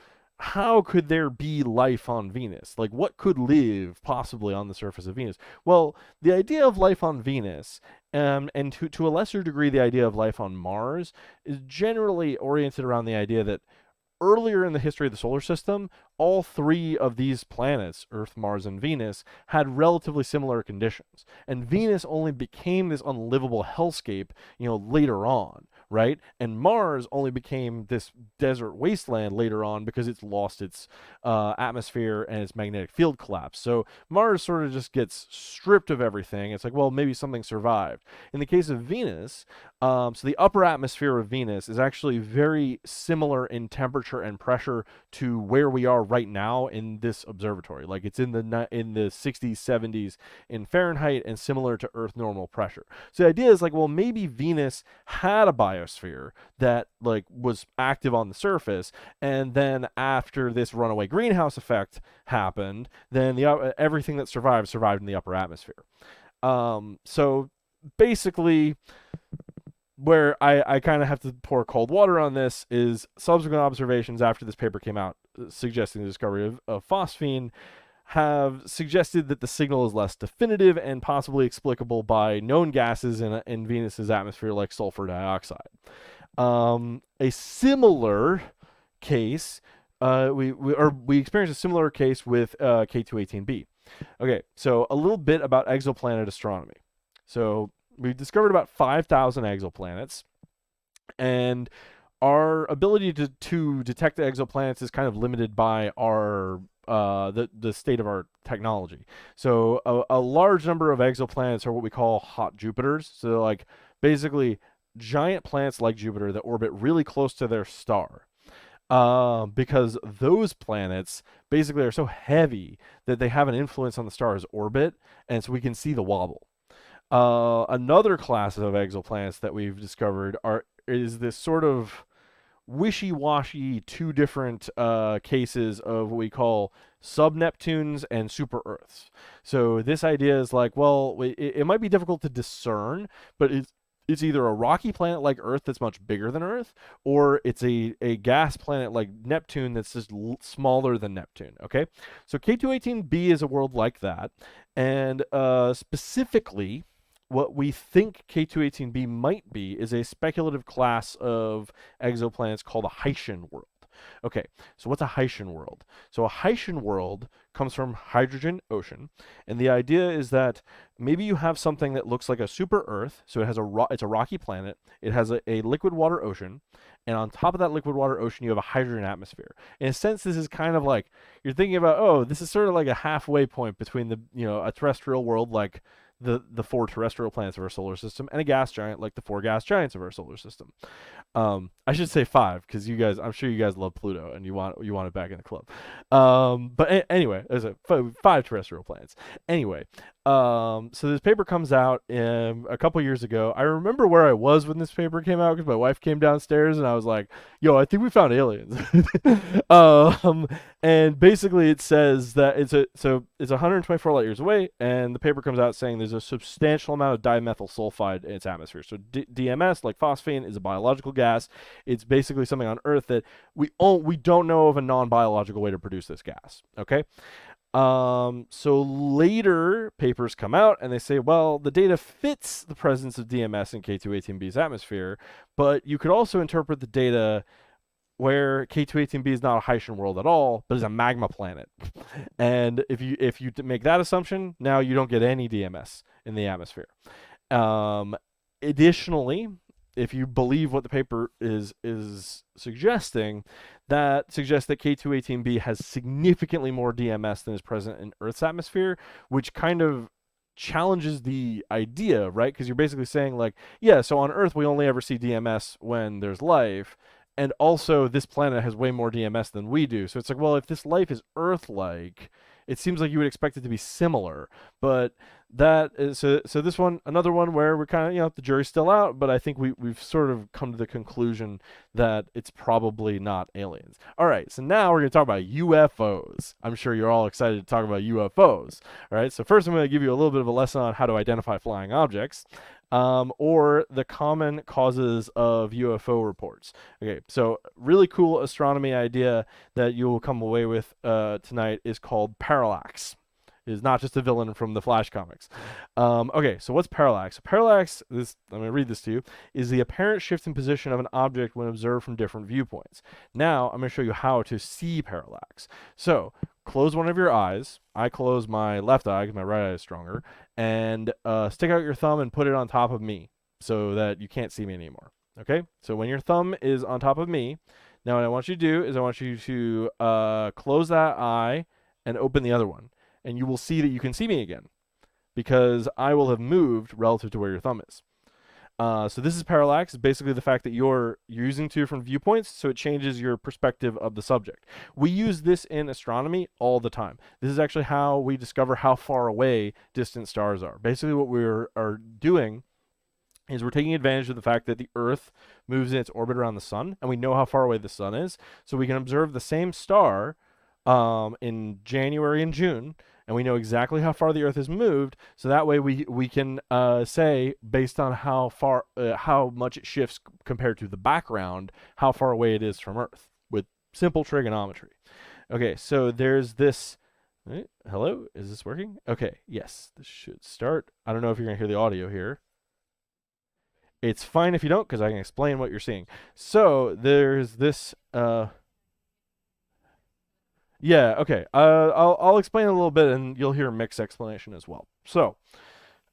how could there be life on Venus? Like, what could live possibly on the surface of Venus? Well, the idea of life on Venus, and to a lesser degree, the idea of life on Mars, is generally oriented around the idea that earlier in the history of the solar system, all three of these planets, Earth, Mars, and Venus, had relatively similar conditions. And Venus only became this unlivable hellscape, later on, right? And Mars only became this desert wasteland later on because it's lost its atmosphere and its magnetic field collapsed. So Mars sort of just gets stripped of everything. It's like, well, maybe something survived. In the case of Venus, so the upper atmosphere of Venus is actually very similar in temperature and pressure to where we are right now in this observatory. Like, it's in the 60s, 70s in Fahrenheit, and similar to Earth normal pressure. So the idea is like, well, maybe Venus had a biosphere that like was active on the surface, and then after this runaway greenhouse effect happened, then everything that survived in the upper atmosphere. So basically, where I kind of have to pour cold water on this is subsequent observations after this paper came out suggesting the discovery of phosphine have suggested that the signal is less definitive and possibly explicable by known gases in Venus's atmosphere like sulfur dioxide. A similar case, we experienced a similar case with K218b. Okay, so a little bit about exoplanet astronomy. So we've discovered about 5,000 exoplanets, and our ability to detect the exoplanets is kind of limited by our the state of our technology. So a large number of exoplanets are what we call hot Jupiters. So like basically giant planets like Jupiter that orbit really close to their star. Because those planets basically are so heavy that they have an influence on the star's orbit, and so we can see the wobble. Another class of exoplanets that we've discovered is this sort of wishy-washy two different cases of what we call sub-Neptunes and super-Earths. So this idea is like, well, it might be difficult to discern, but it's either a rocky planet like Earth that's much bigger than Earth, or it's a gas planet like Neptune that's just smaller than Neptune. Okay, so K218b is a world like that, and specifically, what we think K218b might be is a speculative class of exoplanets called a Haitian world. Okay, so what's a Haitian world? So a Haitian world comes from hydrogen ocean, and the idea is that maybe you have something that looks like a super Earth, so it has it's a rocky planet, it has a liquid water ocean, and on top of that liquid water ocean you have a hydrogen atmosphere. In a sense, this is kind of like you're thinking about, oh, this is sort of like a halfway point between the a terrestrial world like the four terrestrial planets of our solar system and a gas giant like the four gas giants of our solar system. I should say five because I'm sure you guys love Pluto and you want it back in the club. But anyway, there's five terrestrial planets. Anyway, so this paper comes out a couple years ago. I remember where I was when this paper came out because my wife came downstairs and I was like, "Yo, I think we found aliens." And basically it says that it's 124 light years away, and the paper comes out saying there's a substantial amount of dimethyl sulfide in its atmosphere. So DMS, like phosphine, is a biological gas. It's basically something on Earth that we don't know of a non-biological way to produce this gas. Okay. So later papers come out and they say, well, the data fits the presence of DMS in K218b's atmosphere, but you could also interpret the data where K218b is not a Haitian world at all, but is a magma planet. And if you make that assumption, now you don't get any DMS in the atmosphere. Additionally, if you believe what the paper is suggesting, that suggests that K218b has significantly more DMS than is present in Earth's atmosphere, which kind of challenges the idea, right? Because you're basically saying like, yeah, so on Earth we only ever see DMS when there's life, and also this planet has way more DMS than we do. So it's like, well, if this life is Earth-like, it seems like you would expect it to be similar. But that is so this one, another one where we're kind of, the jury's still out, but I think we've sort of come to the conclusion that it's probably not aliens. All right, so now we're going to talk about UFOs. I'm sure you're all excited to talk about UFOs. All right, so first I'm going to give you a little bit of a lesson on how to identify flying objects. Or the common causes of UFO reports. Okay, so really cool astronomy idea that you will come away with tonight is called parallax. It is not just a villain from the Flash comics. Okay, so what's parallax? Parallax, I'm going to read this to you, is the apparent shift in position of an object when observed from different viewpoints. Now, I'm going to show you how to see parallax. So, close one of your eyes. I close my left eye because my right eye is stronger. And stick out your thumb and put it on top of me so that you can't see me anymore. Okay? So when your thumb is on top of me, now what I want you to do is I want you to close that eye and open the other one. And you will see that you can see me again because I will have moved relative to where your thumb is. So this is parallax. It's basically the fact that you're using two different viewpoints, so it changes your perspective of the subject. We use this in astronomy all the time. This is actually how we discover how far away distant stars are. Basically what we are doing is we're taking advantage of the fact that the Earth moves in its orbit around the sun, and we know how far away the sun is, so we can observe the same star in January and June, and we know exactly how far the Earth has moved, so that way we can say, based on how much it shifts compared to the background, how far away it is from Earth with simple trigonometry. Okay, so there's this. Hello, is this working? Okay, yes, this should start. I don't know if you're gonna hear the audio here. It's fine if you don't, because I can explain what you're seeing. So there's this. Yeah, okay. I'll explain a little bit, and you'll hear a mixed explanation as well. So,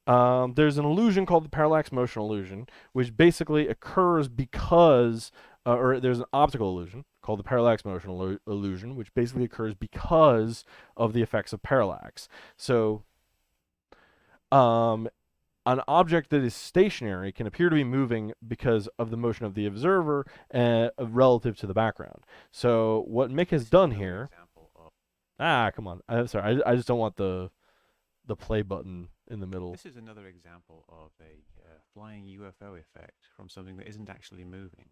there's an illusion called the parallax motion illusion, which basically occurs because, or there's an optical illusion called the parallax motion illusion, which basically occurs because of the effects of parallax. So, an object that is stationary can appear to be moving because of the motion of the observer relative to the background. So, what Mick has done here. Come on. I'm sorry. I just don't want the play button in the middle. This is another example of a flying UFO effect from something that isn't actually moving.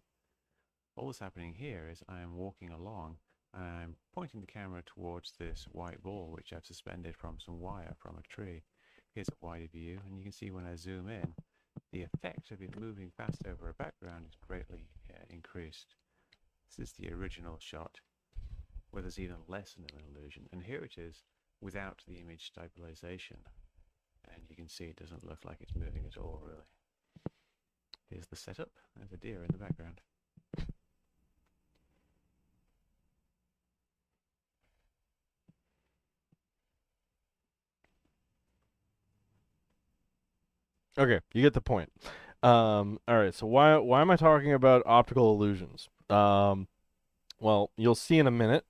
All that's happening here is I am walking along and I'm pointing the camera towards this white ball which I've suspended from some wire from a tree. Here's a wider view, and you can see when I zoom in, the effect of it moving fast over a background is greatly increased. This is the original shot, where there's even less of an illusion. And here it is without the image stabilization. And you can see it doesn't look like it's moving at all, really. Here's the setup. There's a deer in the background. Okay, you get the point. All right, so why am I talking about optical illusions? Well, you'll see in a minute.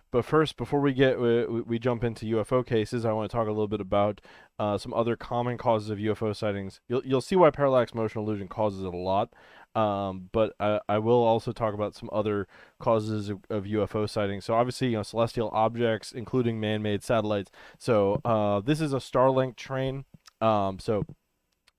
But first, before we jump into UFO cases, I want to talk a little bit about some other common causes of UFO sightings. You'll see why parallax motion illusion causes it a lot. But I will also talk about some other causes of UFO sightings. So obviously, celestial objects, including man-made satellites. So this is a Starlink train. So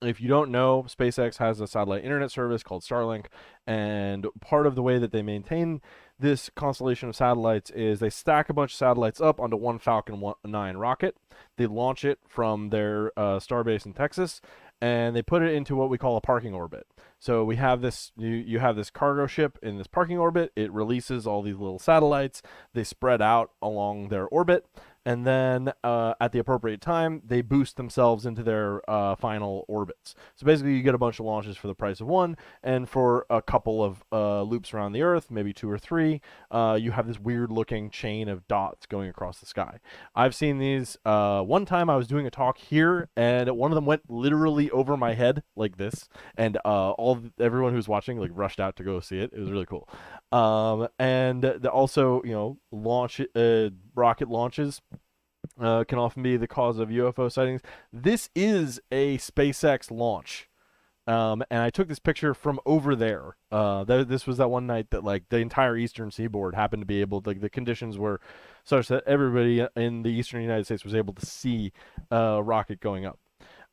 if you don't know, SpaceX has a satellite internet service called Starlink, and part of the way that they maintain this constellation of satellites is they stack a bunch of satellites up onto one Falcon 9 rocket. They launch it from their starbase in Texas, and they put it into what we call a parking orbit. So we have this, you have this cargo ship in this parking orbit. It releases all these little satellites. They spread out along their orbit. And then at the appropriate time, they boost themselves into their final orbits. So basically, you get a bunch of launches for the price of one, and for a couple of loops around the Earth, maybe 2 or 3, you have this weird-looking chain of dots going across the sky. I've seen these. One time, I was doing a talk here, and one of them went literally over my head like this, and everyone who was watching rushed out to go see it. It was really cool. And also, rocket launches can often be the cause of UFO sightings. This is a SpaceX launch. And I took this picture from over there. This was that one night that the entire eastern seaboard happened to be able to, the conditions were such that everybody in the eastern United States was able to see a rocket going up.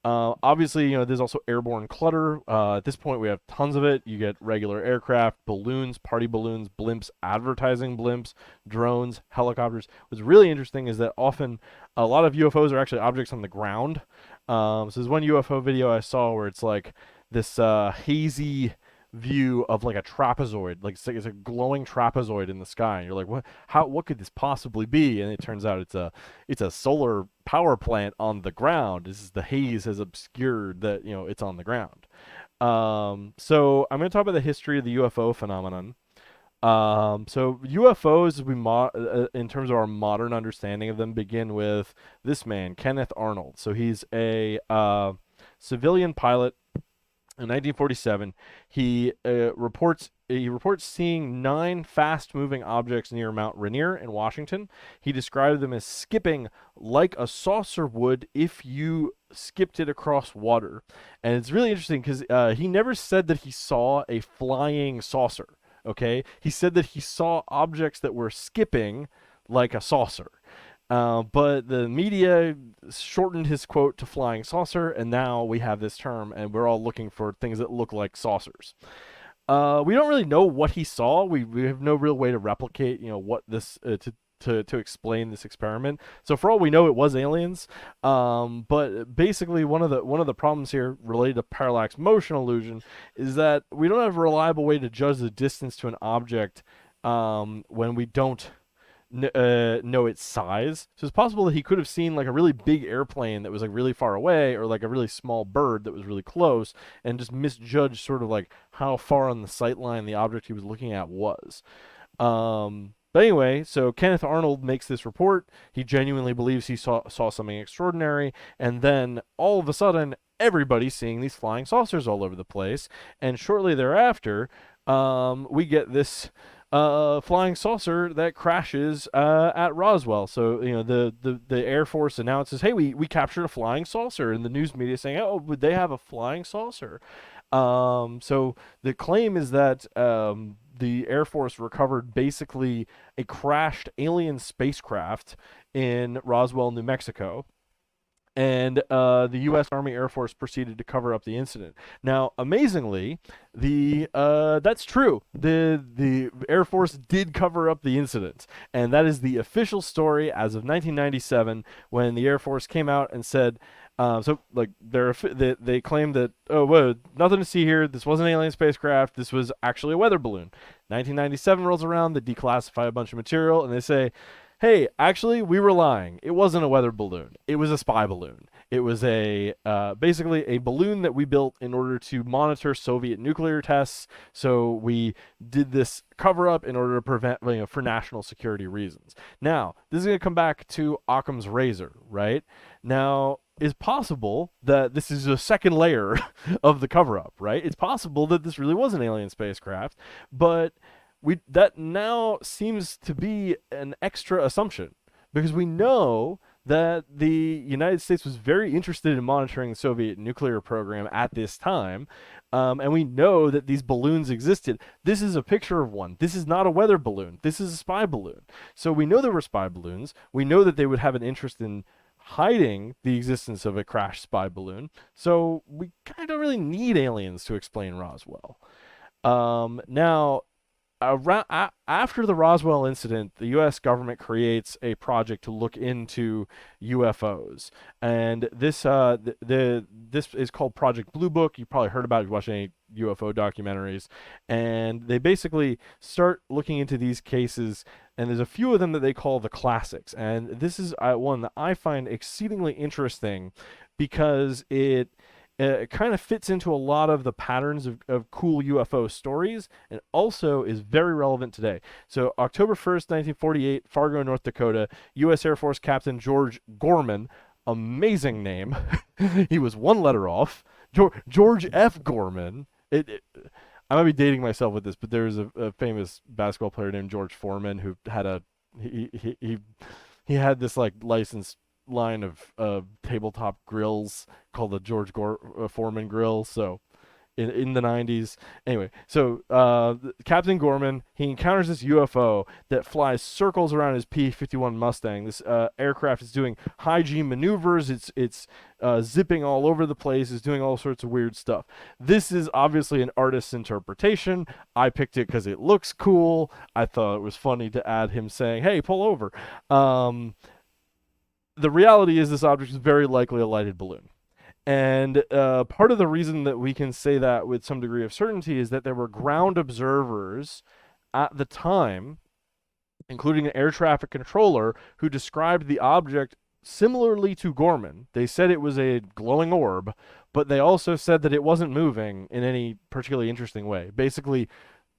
Obviously, there's also airborne clutter. At this point, we have tons of it. You get regular aircraft, balloons, party balloons, blimps, advertising blimps, drones, helicopters. What's really interesting is that often a lot of UFOs are actually objects on the ground. So there's one UFO video I saw where it's this hazy view of a trapezoid, it's a glowing trapezoid in the sky, and you're like, what could this possibly be? And it turns out it's a solar power plant on the ground. The haze has obscured that it's on the ground. So I'm going to talk about the history of the UFO phenomenon. So UFOs, in terms of our modern understanding of them, begin with this man, Kenneth Arnold. So he's a civilian pilot. In 1947, he reports seeing 9 fast-moving objects near Mount Rainier in Washington. He described them as skipping like a saucer would if you skipped it across water. And it's really interesting because he never said that he saw a flying saucer. Okay, he said that he saw objects that were skipping like a saucer. But the media shortened his quote to flying saucer, and now we have this term, and we're all looking for things that look like saucers. We don't really know what he saw. We have no real way to replicate, what this to explain this experiment. So for all we know, it was aliens. But basically, one of the problems here related to parallax motion illusion is that we don't have a reliable way to judge the distance to an object when we don't know its size. So it's possible that he could have seen a really big airplane that was really far away, or a really small bird that was really close, and just misjudged sort of how far on the sight line the object he was looking at was. But anyway, so Kenneth Arnold makes this report. He genuinely believes he saw something extraordinary, and then all of a sudden everybody's seeing these flying saucers all over the place, and shortly thereafter we get this flying saucer that crashes at Roswell. So the Air Force announces, "Hey, we captured a flying saucer," and the news media saying, "Oh, would they have a flying saucer?" So the claim is that the Air Force recovered basically a crashed alien spacecraft in Roswell, New Mexico. and the U.S. Army Air Force proceeded to cover up the incident. Now, amazingly, that's true. The Air Force did cover up the incident, and that is the official story as of 1997, when the Air Force came out and said. So like they claimed that, oh, whoa, nothing to see here. This wasn't an alien spacecraft. This was actually a weather balloon. 1997 rolls around. They declassify a bunch of material and they say, hey, actually, we were lying. It wasn't a weather balloon. It was a spy balloon. It was basically a balloon that we built in order to monitor Soviet nuclear tests. So we did this cover up in order to prevent, for national security reasons. Now, this is going to come back to Occam's razor, right? Now, it's possible that this is a second layer of the cover up, right? It's possible that this really was an alien spacecraft, but that now seems to be an extra assumption, because we know that the United States was very interested in monitoring the Soviet nuclear program at this time, and we know that these balloons existed. This is a picture of one. This is not a weather balloon. This is a spy balloon. So we know there were spy balloons. We know that they would have an interest in hiding the existence of a crashed spy balloon. So we kind of don't really need aliens to explain Roswell. Now, after the Roswell incident, the U.S. government creates a project to look into UFOs, and this this is called Project Blue Book. You probably heard about it if you watch any UFO documentaries, and they basically start looking into these cases. And there's a few of them that they call the classics, and this is one that I find exceedingly interesting because it kind of fits into a lot of the patterns of cool UFO stories, and also is very relevant today. So October 1st, 1948, Fargo, North Dakota, U.S. Air Force Captain George Gorman, amazing name. He was one letter off. George F. Gorman. I might be dating myself with this, but there's a famous basketball player named George Foreman who had he had this like license line of tabletop grills called the George Foreman grill. So in the 90s, anyway, so Captain Gorman, he encounters this UFO that flies circles around his P-51 Mustang. This aircraft is doing high G maneuvers. It's zipping all over the place. It's doing all sorts of weird stuff. This is obviously an artist's interpretation. I picked it because it looks cool. I thought it was funny to add him saying, hey, pull over. The reality is this object is very likely a lighted balloon. And part of the reason that we can say that with some degree of certainty is that there were ground observers at the time, including an air traffic controller, who described the object similarly to Gorman. They said it was a glowing orb, but they also said that it wasn't moving in any particularly interesting way. Basically,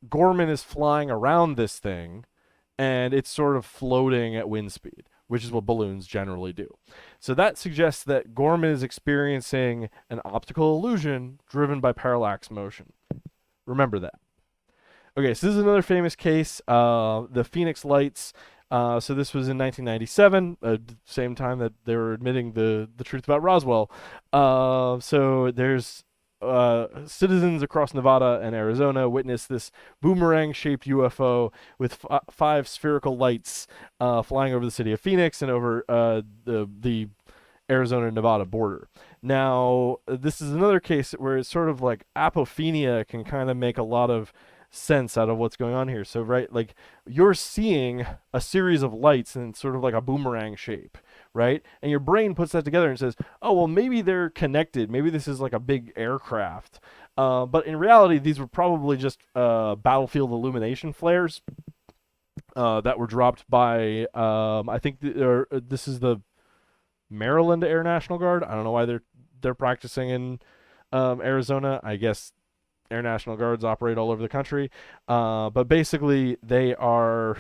Gorman is flying around this thing, and it's sort of floating at wind speed, which is what balloons generally do. So that suggests that Gorman is experiencing an optical illusion driven by parallax motion. Remember that. Okay, so this is another famous case, the Phoenix Lights. So this was in 1997, same time that they were admitting the truth about Roswell. So there's citizens across Nevada and Arizona witnessed this boomerang-shaped UFO with 5 spherical lights flying over the city of Phoenix and over the Arizona-Nevada border. Now, this is another case where it's sort of like apophenia can kind of make a lot of sense out of what's going on here. So, right, like you're seeing a series of lights in sort of like a boomerang shape, right? And your brain puts that together and says, oh, well, maybe they're connected. Maybe this is like a big aircraft. But in reality, these were probably just battlefield illumination flares that were dropped by, I think this is the Maryland Air National Guard. I don't know why they're practicing in Arizona. I guess Air National Guards operate all over the country. But basically, they are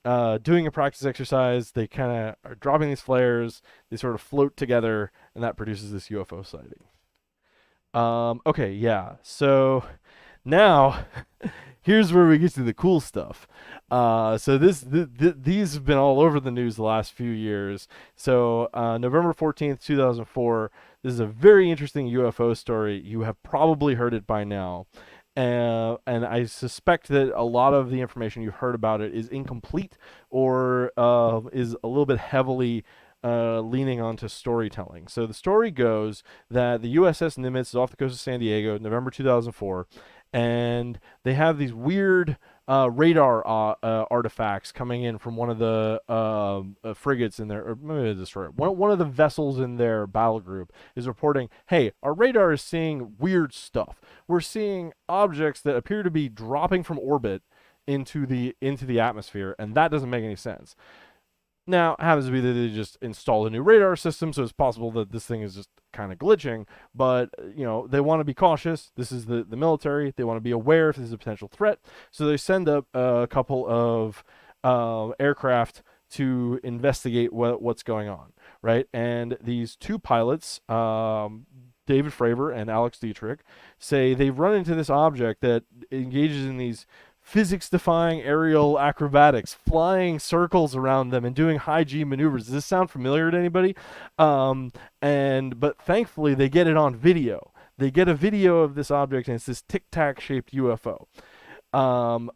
doing a practice exercise. They kind of are dropping these flares. They sort of float together, and that produces this UFO sighting. Okay, yeah. So now, here's where we get to the cool stuff. So these have been all over the news the last few years. So November 14th, 2004, this is a very interesting UFO story. You have probably heard it by now. And I suspect that a lot of the information you've heard about it is incomplete or is a little bit heavily leaning onto storytelling. So the story goes that the USS Nimitz is off the coast of San Diego, November 2004, and they have these weird radar artifacts coming in from one of the frigates in there, or maybe a destroyer. One of the vessels in their battle group is reporting, hey, our radar is seeing weird stuff. We're seeing objects that appear to be dropping from orbit into the atmosphere, and that doesn't make any sense. Now, it happens to be that they just installed a new radar system, so it's possible that this thing is just kind of glitching, but, they want to be cautious. This is the military. They want to be aware if this is a potential threat, so they send up a couple of aircraft to investigate what's going on, right? And these two pilots, David Fravor and Alex Dietrich, say they've run into this object that engages in these physics-defying aerial acrobatics, flying circles around them and doing high G maneuvers. Does this sound familiar to anybody? But thankfully they get it on video. They get a video of this object, and it's this tic-tac shaped UFO.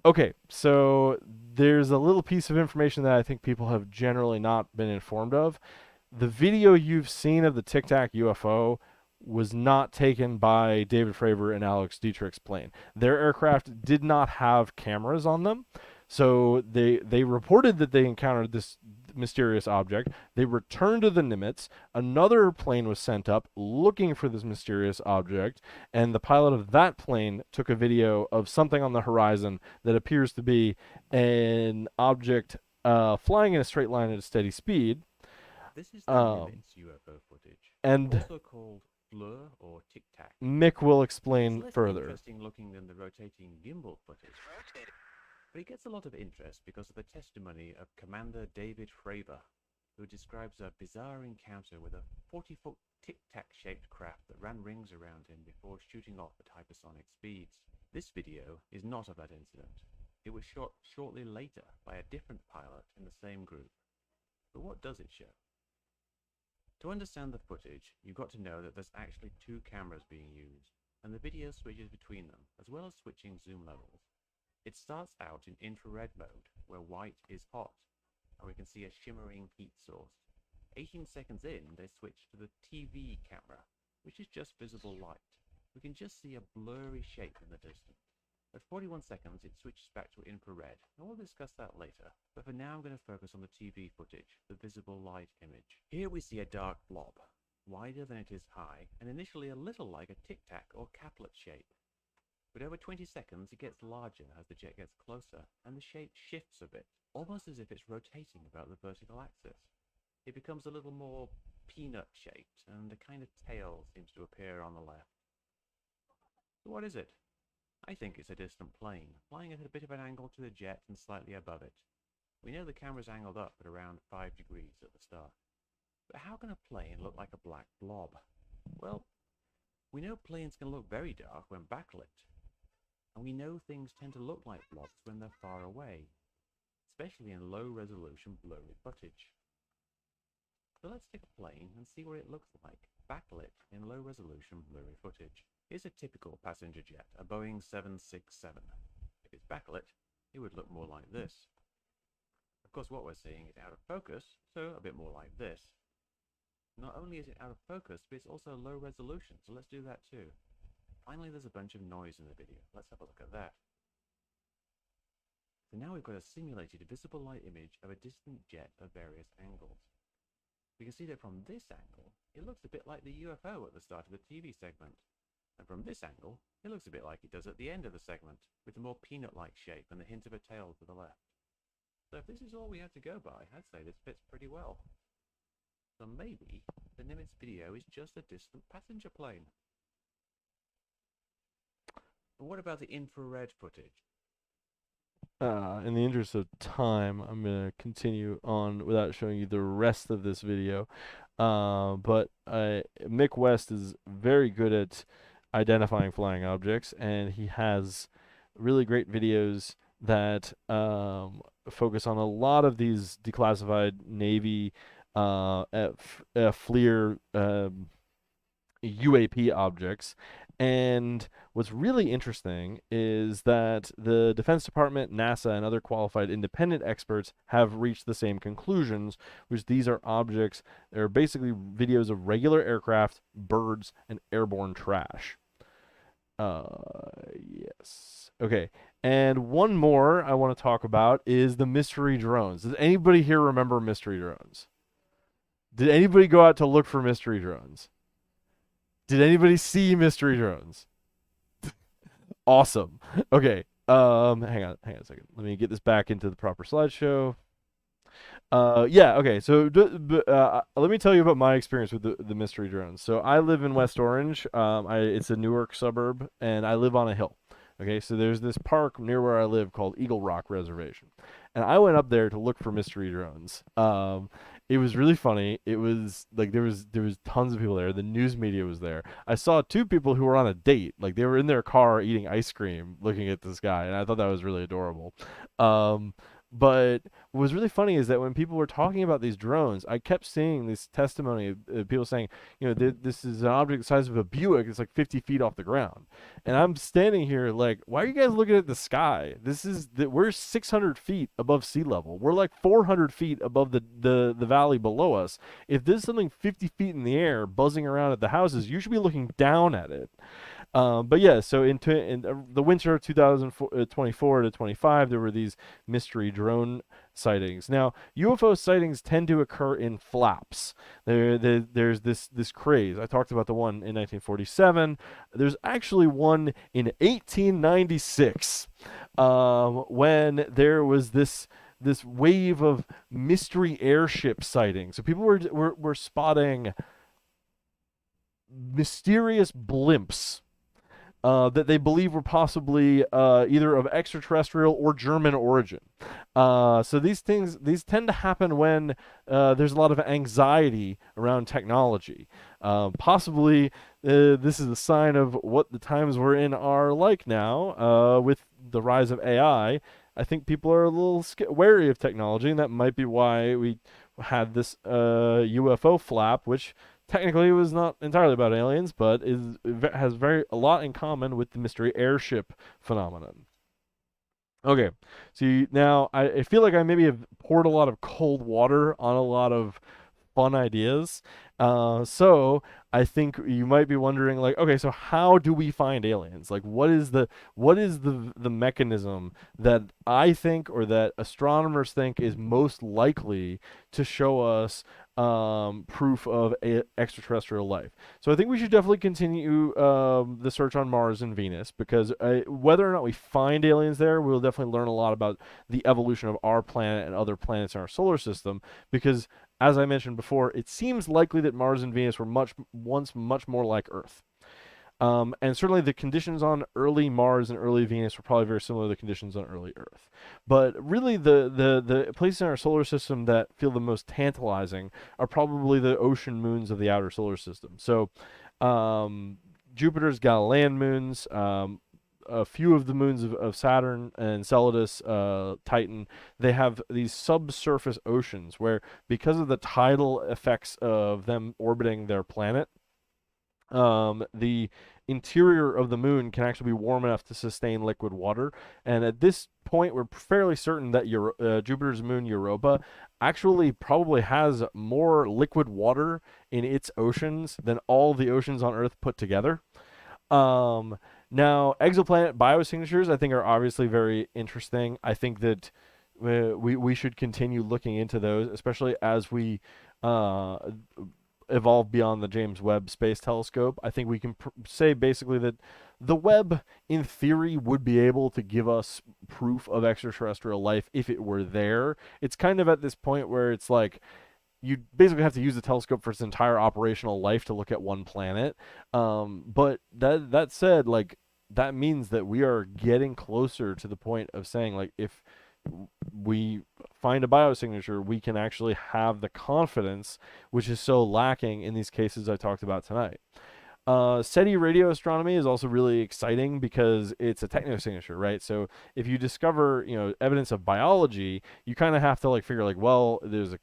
Okay, so there's a little piece of information that I think people have generally not been informed of. The video you've seen of the Tic Tac UFO was not taken by David Fravor and Alex Dietrich's plane. Their aircraft did not have cameras on them, so they reported that they encountered this mysterious object. They returned to the Nimitz. Another plane was sent up looking for this mysterious object, and the pilot of that plane took a video of something on the horizon that appears to be an object flying in a straight line at a steady speed. This is the Nimitz UFO footage, and also called blur or tic-tac. Mick will explain it's less further. Interesting looking than the rotating gimbal footage. But it gets a lot of interest because of the testimony of Commander David Fravor, who describes a bizarre encounter with a 40-foot tic-tac shaped craft that ran rings around him before shooting off at hypersonic speeds. This video is not of that incident. It was shot shortly later by a different pilot in the same group. But what does it show? To understand the footage, you've got to know that there's actually two cameras being used, and the video switches between them, as well as switching zoom levels. It starts out in infrared mode, where white is hot, and we can see a shimmering heat source. 18 seconds in, they switch to the TV camera, which is just visible light. We can just see a blurry shape in the distance. At 41 seconds, it switches back to infrared, and we'll discuss that later. But for now, I'm going to focus on the TV footage, the visible light image. Here we see a dark blob, wider than it is high, and initially a little like a tic-tac or caplet shape. But over 20 seconds, it gets larger as the jet gets closer, and the shape shifts a bit, almost as if it's rotating about the vertical axis. It becomes a little more peanut-shaped, and a kind of tail seems to appear on the left. So what is it? I think it's a distant plane, flying at a bit of an angle to the jet and slightly above it. We know the camera's angled up at around 5 degrees at the start. But how can a plane look like a black blob? Well, we know planes can look very dark when backlit. And we know things tend to look like blobs when they're far away, especially in low-resolution blurry footage. So let's take a plane and see what it looks like, backlit in low-resolution blurry footage. Here's a typical passenger jet, a Boeing 767. If it's backlit, it would look more like this. Of course, what we're seeing is out of focus, so a bit more like this. Not only is it out of focus, but it's also low resolution, so let's do that too. Finally, there's a bunch of noise in the video. Let's have a look at that. So now we've got a simulated visible light image of a distant jet at various angles. We can see that from this angle, it looks a bit like the UFO at the start of the TV segment. And from this angle, it looks a bit like it does at the end of the segment, with a more peanut-like shape and the hint of a tail to the left. So if this is all we had to go by, I'd say this fits pretty well. So maybe the Nimitz video is just a distant passenger plane. But what about the infrared footage? In the interest of time, I'm going to continue on without showing you the rest of this video. But Mick West is very good at identifying flying objects, and he has really great videos that focus on a lot of these declassified Navy FLIR UAP objects. And what's really interesting is that the Defense Department, NASA, and other qualified independent experts have reached the same conclusions, which these are objects, they're basically videos of regular aircraft, birds, and airborne trash. Yes. Okay. And one more I want to talk about is the mystery drones. Does anybody here remember mystery drones? Did anybody go out to look for mystery drones? Did anybody see mystery drones? Awesome. Okay. Hang on a second. Let me get this back into the proper slideshow. Yeah, okay. So let me tell you about my experience with the mystery drones. So I live in West Orange. It's a Newark suburb, and I live on a hill. Okay, so there's this park near where I live called Eagle Rock Reservation, and I went up there to look for mystery drones. It was really funny. It was like there was tons of people there. The news media was there. I saw two people who were on a date. Like they were in their car eating ice cream, looking at this guy, and I thought that was really adorable. But what was really funny is that when people were talking about these drones, I kept seeing this testimony of people saying, this is an object the size of a Buick. It's like 50 feet off the ground. And I'm standing here like, why are you guys looking at the sky? We're 600 feet above sea level. We're like 400 feet above the valley below us. If there's something 50 feet in the air buzzing around at the houses, you should be looking down at it. But yeah, so in the winter of 2024 to 25, there were these mystery drone sightings. Now, UFO sightings tend to occur in flaps. There's this craze. I talked about the one in 1947. There's actually one in 1896 when there was this wave of mystery airship sightings. So people were spotting mysterious blimps that they believe were possibly either of extraterrestrial or German origin. So these tend to happen when there's a lot of anxiety around technology. Possibly this is a sign of what the times we're in are like now with the rise of AI. I think people are a little wary of technology, and that might be why we had this UFO flap, which technically it was not entirely about aliens, but has a lot in common with the mystery airship phenomenon. Okay, so now I feel like I maybe have poured a lot of cold water on a lot of fun ideas. So I think you might be wondering, like, okay, so how do we find aliens? Like, what is the mechanism that I think or that astronomers think is most likely to show us proof of extraterrestrial life? So I think we should definitely continue the search on Mars and Venus, because whether or not we find aliens there, we'll definitely learn a lot about the evolution of our planet and other planets in our solar system, because as I mentioned before, it seems likely that Mars and Venus were once much more like Earth. And certainly the conditions on early Mars and early Venus were probably very similar to the conditions on early Earth. But really the places in our solar system that feel the most tantalizing are probably the ocean moons of the outer solar system. So Jupiter's Galilean moons, a few of the moons of Saturn and Enceladus, Titan, they have these subsurface oceans where, because of the tidal effects of them orbiting their planet, the interior of the moon can actually be warm enough to sustain liquid water. And at this point, we're fairly certain that Jupiter's moon Europa actually probably has more liquid water in its oceans than all the oceans on Earth put together. Now, exoplanet biosignatures, I think, are obviously very interesting. I think that we should continue looking into those, especially as we evolve beyond the James Webb Space Telescope. I think we can say basically that the Webb, in theory, would be able to give us proof of extraterrestrial life if it were there. It's kind of at this point where it's like, you basically have to use the telescope for its entire operational life to look at one planet. But that said, like, that means that we are getting closer to the point of saying, like, if we find a biosignature, we can actually have the confidence which is so lacking in these cases I talked about tonight. SETI radio astronomy is also really exciting because it's a technosignature, right? So if you discover, evidence of biology, you kind of have to like figure like, well, there's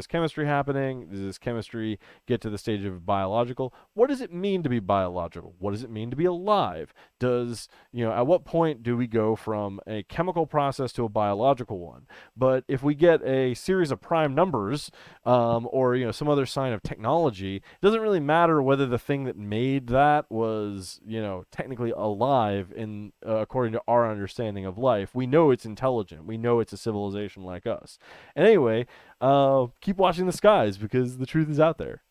chemistry happening. Does this chemistry get to the stage of biological? What does it mean to be biological? What does it mean to be alive? At what point do we go from a chemical process to a biological one? But if we get a series of prime numbers, or some other sign of technology, it doesn't really matter whether the thing that made that was technically alive in according to our understanding of life. We know it's intelligent. We know it's a civilization like us. And anyway, keep watching the skies because the truth is out there.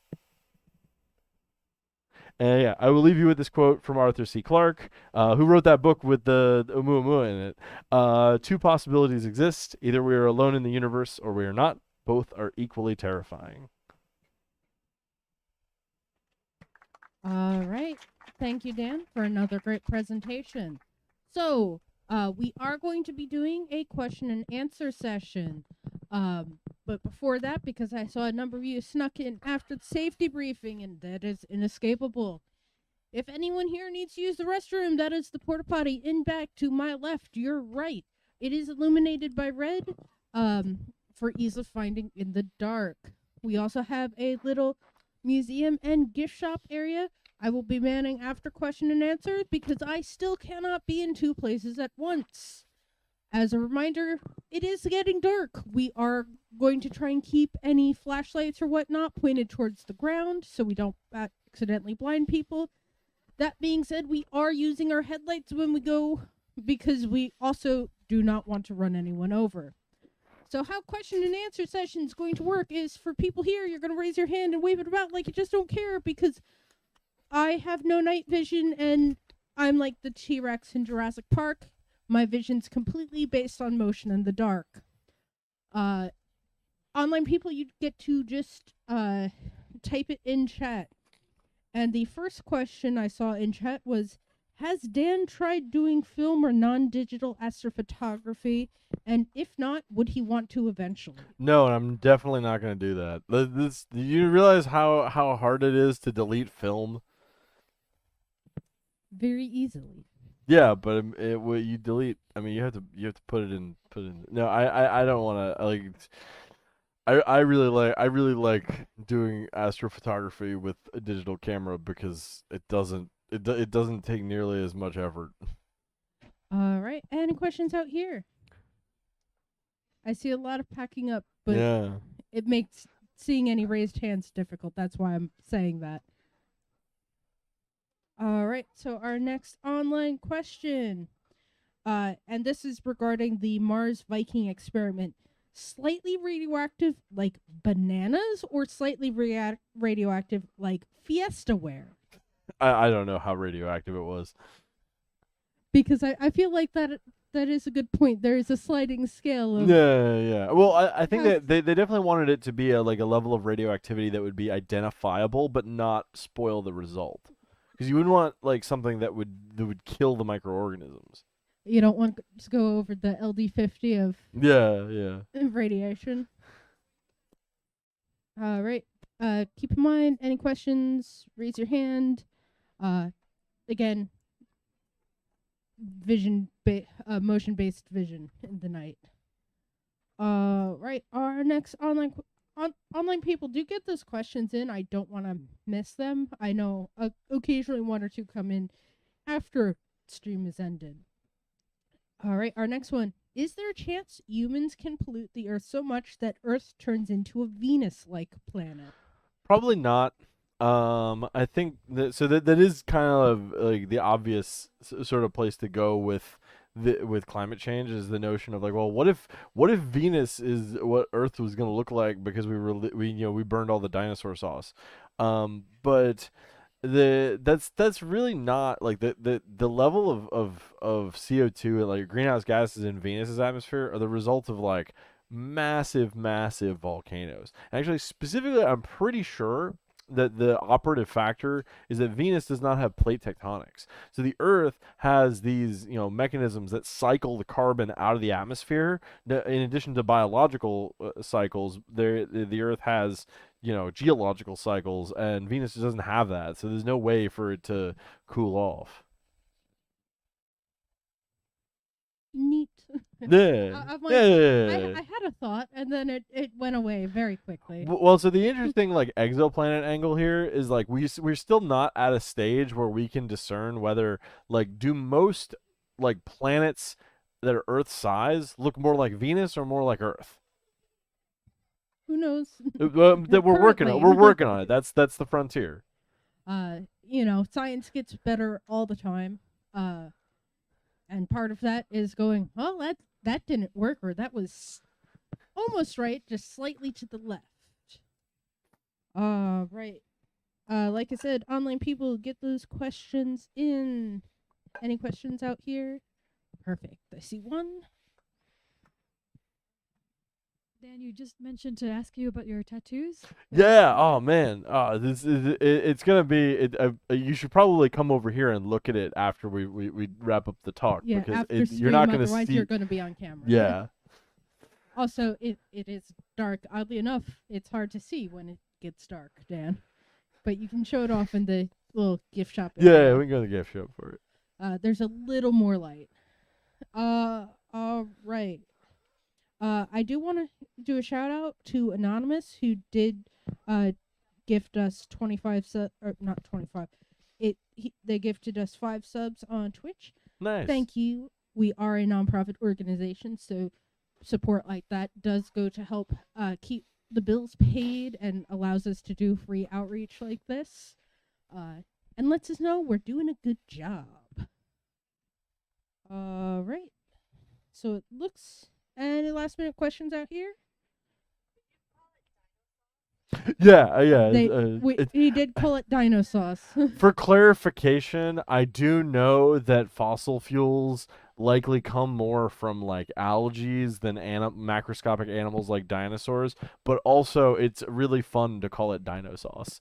And yeah, I will leave you with this quote from Arthur C. Clarke, who wrote that book with the Oumuamua in it. Two possibilities exist. Either we are alone in the universe or we are not. Both are equally terrifying. All right. Thank you, Dan, for another great presentation. So, we are going to be doing a question and answer session. But before that, because I saw a number of you snuck in after the safety briefing, and that is inescapable. If anyone here needs to use the restroom, that is the porta potty in back to my left, your right. It is illuminated by red, for ease of finding in the dark. We also have a little museum and gift shop area. I will be manning after question and answer because I still cannot be in two places at once. As a reminder, it is getting dark. We are going to try and keep any flashlights or whatnot pointed towards the ground so we don't accidentally blind people. That being said, we are using our headlights when we go because we also do not want to run anyone over. So how question and answer session is going to work is for people here, you're going to raise your hand and wave it about like you just don't care because I have no night vision and I'm like the T-Rex in Jurassic Park. My vision's completely based on motion in the dark. Online people, you get to just type it in chat. And the first question I saw in chat was, has Dan tried doing film or non-digital astrophotography? And if not, would he want to eventually? No, and I'm definitely not going to do that. Do you realize how hard it is to delete film? Very easily. Yeah, but what you delete, I mean, you have to put it in. No, I don't want to like. I really like doing astrophotography with a digital camera because it doesn't take nearly as much effort. All right. Any questions out here? I see a lot of packing up, but yeah, it makes seeing any raised hands difficult. That's why I'm saying that. All right. So our next online question, and this is regarding the Mars Viking experiment. Slightly radioactive like bananas or slightly radioactive like Fiestaware? I don't know how radioactive it was. Because I feel like that is a good point. There is a sliding scale of Yeah. Well, I think that they definitely wanted it to be a level of radioactivity that would be identifiable but not spoil the result. Because you wouldn't want like something that would kill the microorganisms. You don't want to go over the LD50 of radiation. All right. Keep in mind, any questions, raise your hand. Again, motion-based vision in the night. Right. Our next online people do get those questions in. I don't want to miss them. I know occasionally one or two come in after stream is ended. All right, our next one. Is there a chance humans can pollute the Earth so much that Earth turns into a Venus-like planet? Probably not. I think that is kind of like the obvious sort of place to go with climate change is the notion of like, well, what if Venus is what Earth was going to look like because we burned all the dinosaur sauce, but that's really not like the level of CO2 and like greenhouse gases in Venus's atmosphere are the result of like massive volcanoes. Actually, specifically, I'm pretty sure that the operative factor is that Venus does not have plate tectonics. So the Earth has these mechanisms that cycle the carbon out of the atmosphere. In addition to biological cycles, the Earth has geological cycles, and Venus doesn't have that, so there's no way for it to cool off. Neat. Yeah. I'm like, Yeah. I had a thought, and then it went away very quickly. Well, so the interesting like exoplanet angle here is like we're still not at a stage where we can discern whether like do most like planets that are Earth size look more like Venus or more like Earth. Who knows? That we're working on. We're working on it. That's the frontier. Science gets better all the time. And part of that is going, well, that didn't work, or that was almost right, just slightly to the left. Right. Like I said, online people, get those questions in. Any questions out here? Perfect. I see one. Dan, you just mentioned to ask you about your tattoos. Yeah. Oh man. This is it's gonna be. You should probably come over here and look at it after we wrap up the talk, Yeah, because after you're not gonna otherwise see. you're going to be on camera. Yeah. Also, it is dark. Oddly enough, it's hard to see when it gets dark, Dan. But you can show it off in the little gift shop. Yeah. area. We can go to the gift shop for it. There's a little more light. All right. I do want to do a shout out to Anonymous, who did gift us 25 or not 25. They gifted us 5 subs on Twitch. Nice. Thank you. We are a nonprofit organization, so support like that does go to help keep the bills paid and allows us to do free outreach like this. And lets us know we're doing a good job. All right. So it looks. Any last minute questions out here? Yeah. Yeah. He did call it dino sauce. For clarification, I do know that fossil fuels likely come more from like algae than macroscopic animals like dinosaurs, but also it's really fun to call it dino sauce.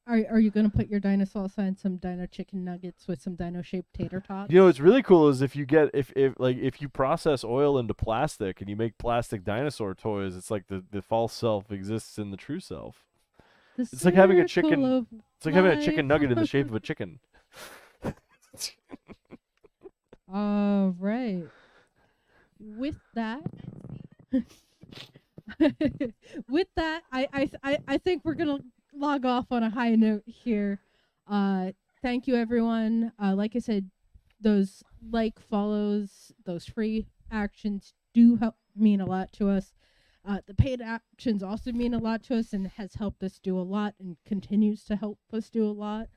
Are you gonna put your dino sauce on some dino chicken nuggets with some dino shaped tater tots? What's really cool is if you get if you process oil into plastic and you make plastic dinosaur toys, it's like the false self exists in the true self. It's like having a chicken. It's like having a chicken nugget in the shape of a chicken. All right. With that, I think we're gonna log off on a high note here. Thank you, everyone. Like I said, those follows, those free actions do mean a lot to us. The paid actions also mean a lot to us and has helped us do a lot and continues to help us do a lot.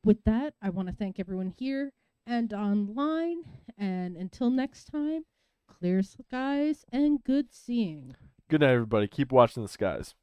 With that, I want to thank everyone here and online. And until next time, clear skies and good seeing. Good night, everybody. Keep watching the skies.